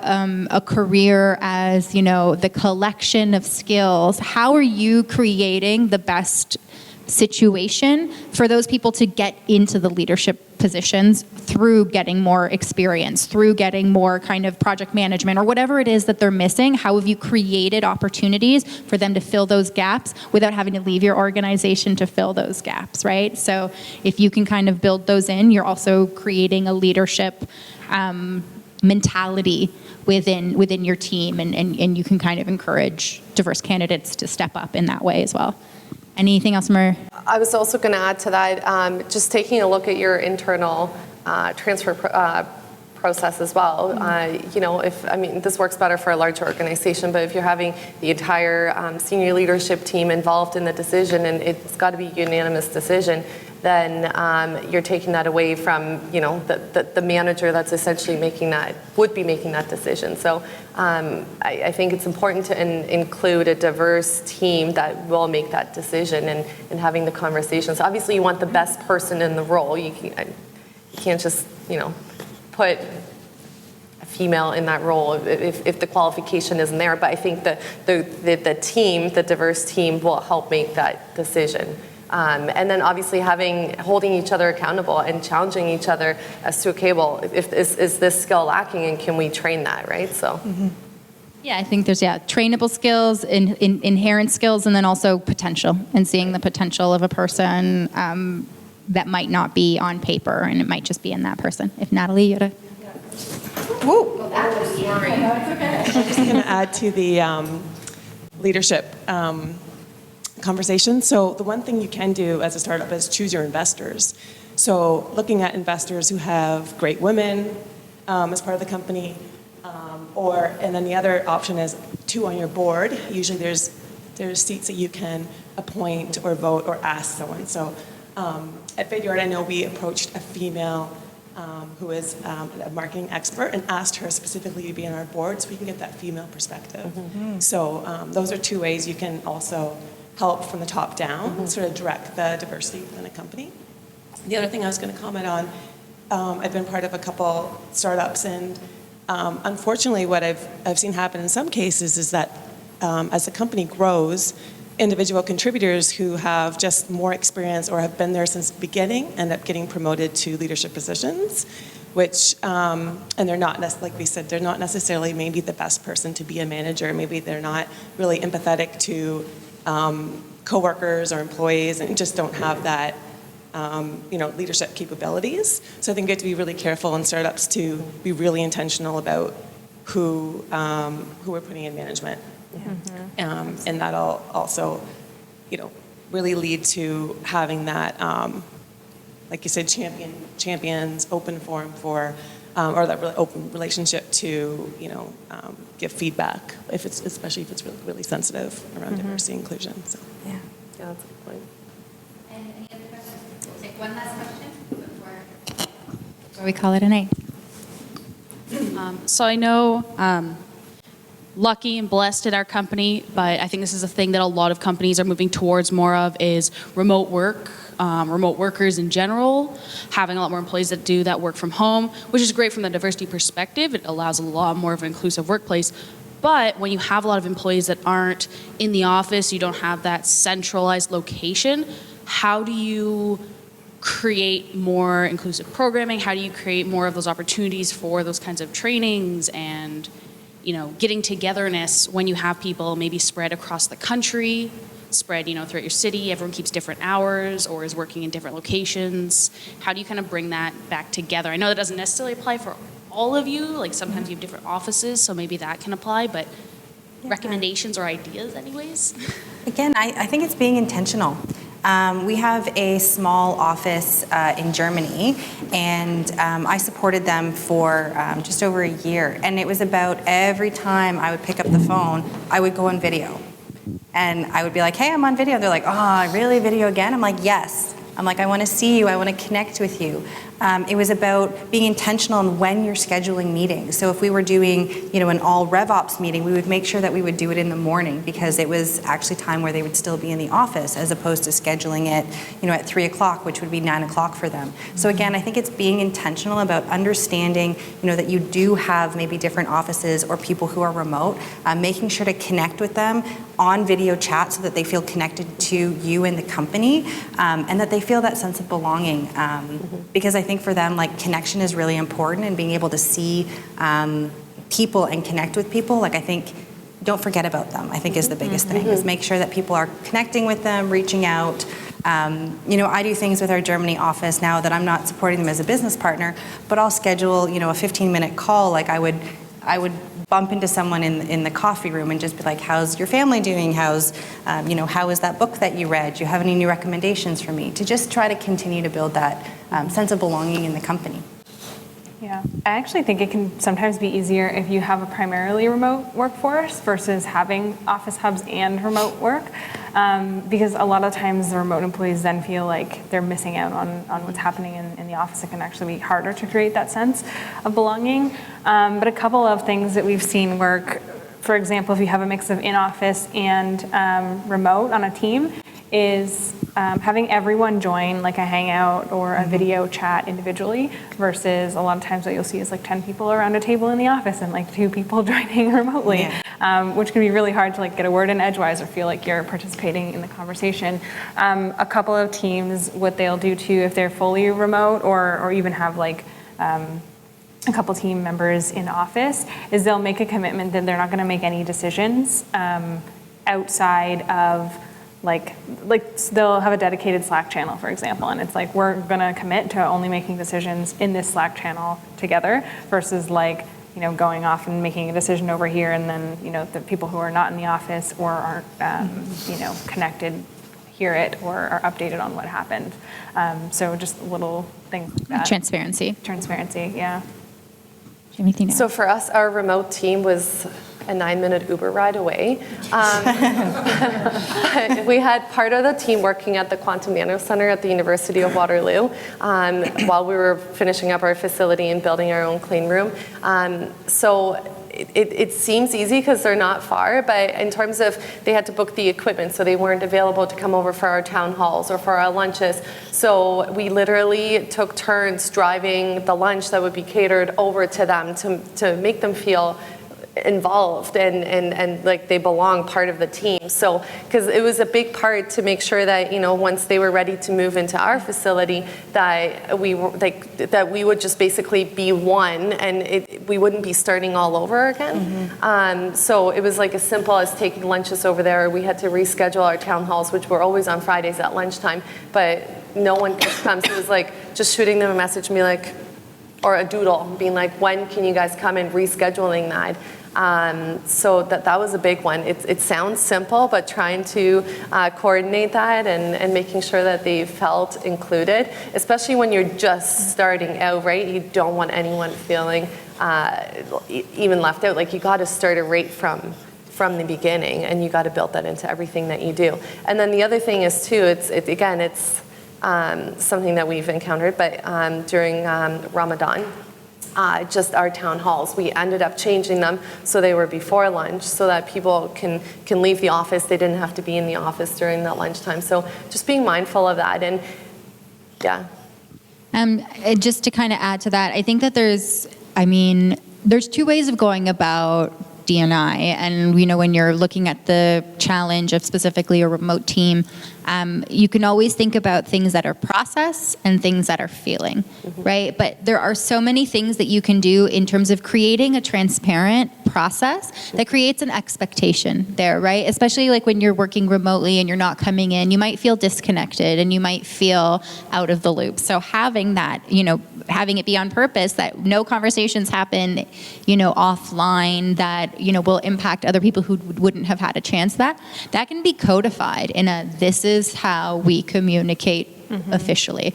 a career as, the collection of skills, how are you creating the best situation for those people to get into the leadership positions through getting more experience, through getting more kind of project management or whatever it is that they're missing? How have you created opportunities for them to fill those gaps without having to leave your organization to fill those gaps, right? So if you can kind of build those in, you're also creating a leadership mentality within your team, and you can kind of encourage diverse candidates to step up in that way as well. Anything else, Mer? I was also going to add to that, just taking a look at your internal transfer process as well. This works better for a larger organization, but if you're having the entire senior leadership team involved in the decision, and it's got to be a unanimous decision, then you're taking that away from, the manager that's essentially would be making that decision. So I think it's important to include a diverse team that will make that decision and having the conversations. Obviously, you want the best person in the role. You can't just, put a female in that role if the qualification isn't there. But I think the team, the diverse team, will help make that decision. And then obviously holding each other accountable and challenging each other as to, okay, well, is this skill lacking and can we train that, right? So. Mm-hmm. Yeah, I think there's trainable skills, inherent skills, and then also potential, and seeing the potential of a person that might not be on paper, and it might just be in that person. If Natalie, you had a... Whoa. Sorry. I'm just going to add to the leadership conversation. So the one thing you can do as a startup is choose your investors. So looking at investors who have great women as part of the company, and then the other option is 2 on your board. Usually there's seats that you can appoint or vote or ask someone. So at VueReal, I know we approached a female who is a marketing expert and asked her specifically to be on our board so we can get that female perspective. Mm-hmm. So those are 2 ways you can also help from the top down, mm-hmm. sort of direct the diversity within a company. The other thing I was going to comment on, I've been part of a couple startups, and unfortunately what I've seen happen in some cases is that as the company grows, individual contributors who have just more experience or have been there since the beginning end up getting promoted to leadership positions, which, and they're not, like we said, they're not necessarily maybe the best person to be a manager. Maybe they're not really empathetic to coworkers or employees and just don't have that leadership capabilities. So I think you have to be really careful in startups to be really intentional about who we're putting in management. Mm-hmm. And that'll also, really lead to having that like you said, champions, open forum for, or that really open relationship to, give feedback, especially if it's really, really sensitive around diversity and inclusion. So. Yeah. Yeah, that's a good point. And any other questions? We'll take one last question before we call it a night. So I know lucky and blessed at our company, but I think this is a thing that a lot of companies are moving towards more of is remote work. Remote workers in general, having a lot more employees that do that work from home, which is great from the diversity perspective. It allows a lot more of an inclusive workplace. But when you have a lot of employees that aren't in the office, you don't have that centralized location, how do you create more inclusive programming? How do you create more of those opportunities for those kinds of trainings and, getting togetherness when you have people maybe spread across the country, spread, throughout your city, everyone keeps different hours or is working in different locations. How do you kind of bring that back together? I know that doesn't necessarily apply for all of you, like sometimes you have different offices, so maybe that can apply, but recommendations or ideas anyways? Again, I think it's being intentional. We have a small office in Germany, and I supported them for just over a year. And it was about every time I would pick up the phone, I would go on video. And I would be like, hey, I'm on video. They're like, oh, really, video again? I'm like, yes. I'm like, I want to see you. I want to connect with you. It was about being intentional in when you're scheduling meetings. So if we were doing, an all RevOps meeting, we would make sure that we would do it in the morning because it was actually time where they would still be in the office as opposed to scheduling it, at 3 o'clock, which would be 9 o'clock for them. So again, I think it's being intentional about understanding, that you do have maybe different offices or people who are remote, making sure to connect with them on video chat so that they feel connected to you and the company, and that they feel that sense of belonging. Because I think for them, connection is really important, and being able to see people and connect with people, I think don't forget about them, I think is the biggest thing, is make sure that people are connecting with them, reaching out. I do things with our Germany office now that I'm not supporting them as a business partner, but I'll schedule, a 15-minute call. I would bump into someone in the coffee room and just be like, how's your family doing? How is that book that you read? Do you have any new recommendations for me? To just try to continue to build that sense of belonging in the company. Yeah, I actually think it can sometimes be easier if you have a primarily remote workforce versus having office hubs and remote work, because a lot of times the remote employees then feel like they're missing out on what's happening in the office. It can actually be harder to create that sense of belonging. But a couple of things that we've seen work, for example, if you have a mix of in-office and remote on a team, is having everyone join a hangout or a video chat individually versus a lot of times what you'll see is 10 people around a table in the office and 2 people joining remotely, which can be really hard to get a word in edgewise or feel like you're participating in the conversation. A couple of teams, what they'll do too if they're fully remote or even have a couple team members in office is they'll make a commitment that they're not going to make any decisions outside of they'll have a dedicated Slack channel, for example, and it's we're going to commit to only making decisions in this Slack channel together versus going off and making a decision over here and then the people who are not in the office or aren't connected hear it or are updated on what happened. So just little things like that. Transparency, yeah. Anything else? So for us, our remote team was a 9-minute Uber ride away. We had part of the team working at the Quantum Nano Center at the University of Waterloo while we were finishing up our facility and building our own clean room. So it seems easy because they're not far, but in terms of they had to book the equipment, so they weren't available to come over for our town halls or for our lunches. So we literally took turns driving the lunch that would be catered over to them to make them feel involved and they belong part of the team. So because it was a big part to make sure that once they were ready to move into our facility that we were that we would just basically be one and we wouldn't be starting all over again. So it was as simple as taking lunches over there. We had to reschedule our town halls, which were always on Fridays at lunchtime, but no one could come. So it was just shooting them a message and be or a doodle being when can you guys come and rescheduling that. So that was a big one. It sounds simple, but trying to coordinate that and making sure that they felt included, especially when you're just starting out, right? You don't want anyone feeling even left out. Like, you got to start it right from the beginning, and you got to build that into everything that you do. And then the other thing is too, it's something that we've encountered, but during Ramadan, just our town halls, we ended up changing them so they were before lunch, so that people can leave the office. They didn't have to be in the office during that lunchtime. So just being mindful of that, and yeah. Just to kind of add to that, I think that there's two ways of going about D&I, and when you're looking at the challenge of specifically a remote team, you can always think about things that are process and things that are feeling, right? But there are so many things that you can do in terms of creating a transparent process that creates an expectation there, right? Especially like when you're working remotely and you're not coming in, you might feel disconnected and you might feel out of the loop. So having that, having it be on purpose, that no conversations happen, offline, that, will impact other people who wouldn't have had a chance, that can be codified in this is how we communicate officially.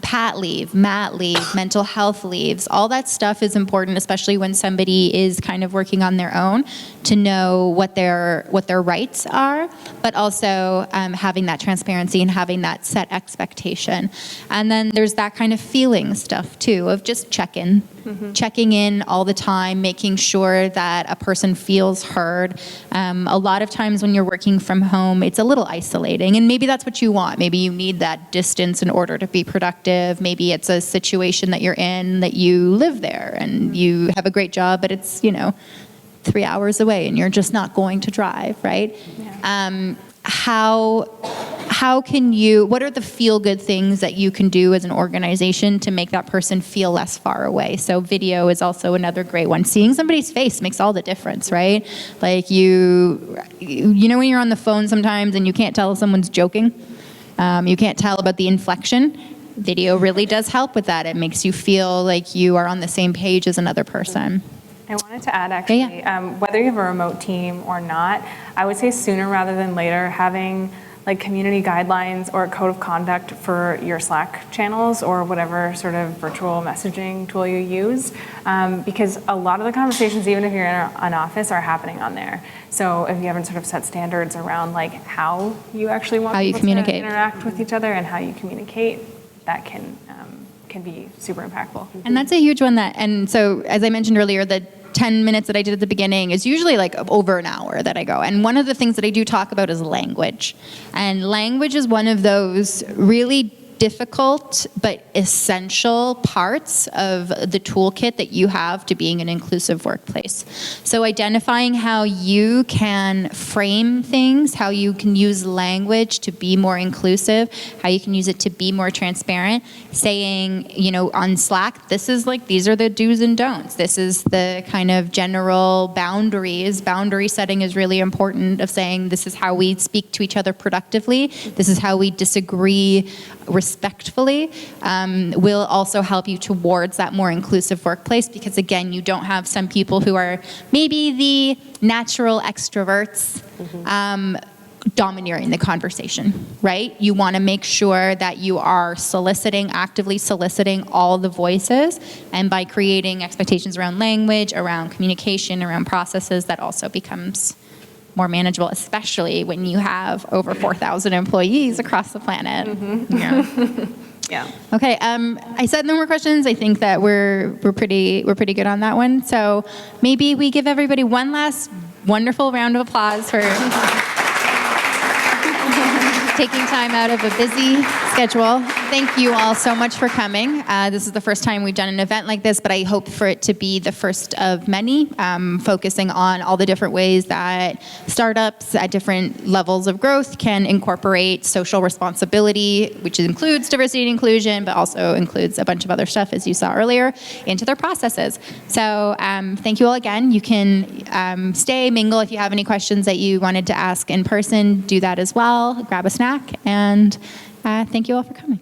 Pat leave, mat leave, mental health leaves, all that stuff is important, especially when somebody is kind of working on their own, to know what their rights are, but also having that transparency and having that set expectation. And then there's that kind of feeling stuff too, of just checking in all the time, making sure that a person feels heard. A lot of times when you're working from home, it's a little isolating, and maybe that's what you want. Maybe you need that distance in order to be productive. Maybe it's a situation that you're in, that you live there and you have a great job, but it's 3 hours away and you're just not going to drive, right? Yeah. What are the feel-good things that you can do as an organization to make that person feel less far away? So video is also another great one. Seeing somebody's face makes all the difference, right? Like you know when you're on the phone sometimes and you can't tell if someone's joking? You can't tell about the inflection. Video really does help with that. It makes you feel like you are on the same page as another person. I wanted to add, actually, whether you have a remote team or not, I would say sooner rather than later, having like community guidelines or a code of conduct for your Slack channels or whatever sort of virtual messaging tool you use, because a lot of the conversations, even if you're in an office, are happening on there. So if you haven't sort of set standards around like how you actually want people to interact with each other and how you communicate, that can be super impactful. And that's a huge one and so as I mentioned earlier, the 10 minutes that I did at the beginning is usually like over an hour that I go. And one of the things that I do talk about is language. And language is one of those really difficult but essential parts of the toolkit that you have to being an inclusive workplace. So identifying how you can frame things, how you can use language to be more inclusive, how you can use it to be more transparent, saying, on Slack, these are the do's and don'ts. This is the kind of general boundaries. Boundary setting is really important, of saying this is how we speak to each other productively. This is how we disagree respectfully, will also help you towards that more inclusive workplace, because again, you don't have some people who are maybe the natural extroverts domineering the conversation, right? You want to make sure that you are actively soliciting all the voices, and by creating expectations around language, around communication, around processes, that also becomes more manageable, especially when you have over 4,000 employees across the planet. Yeah. Okay. I said no more questions. I think that we're pretty good on that one. So maybe we give everybody one last wonderful round of applause for taking time out of a busy schedule. Thank you all so much for coming. This is the first time we've done an event like this, but I hope for it to be the first of many, focusing on all the different ways that startups at different levels of growth can incorporate social responsibility, which includes diversity and inclusion, but also includes a bunch of other stuff, as you saw earlier, into their processes. So thank you all again. You can stay, mingle. If you have any questions that you wanted to ask in person, do that as well. Grab a snack, and thank you all for coming.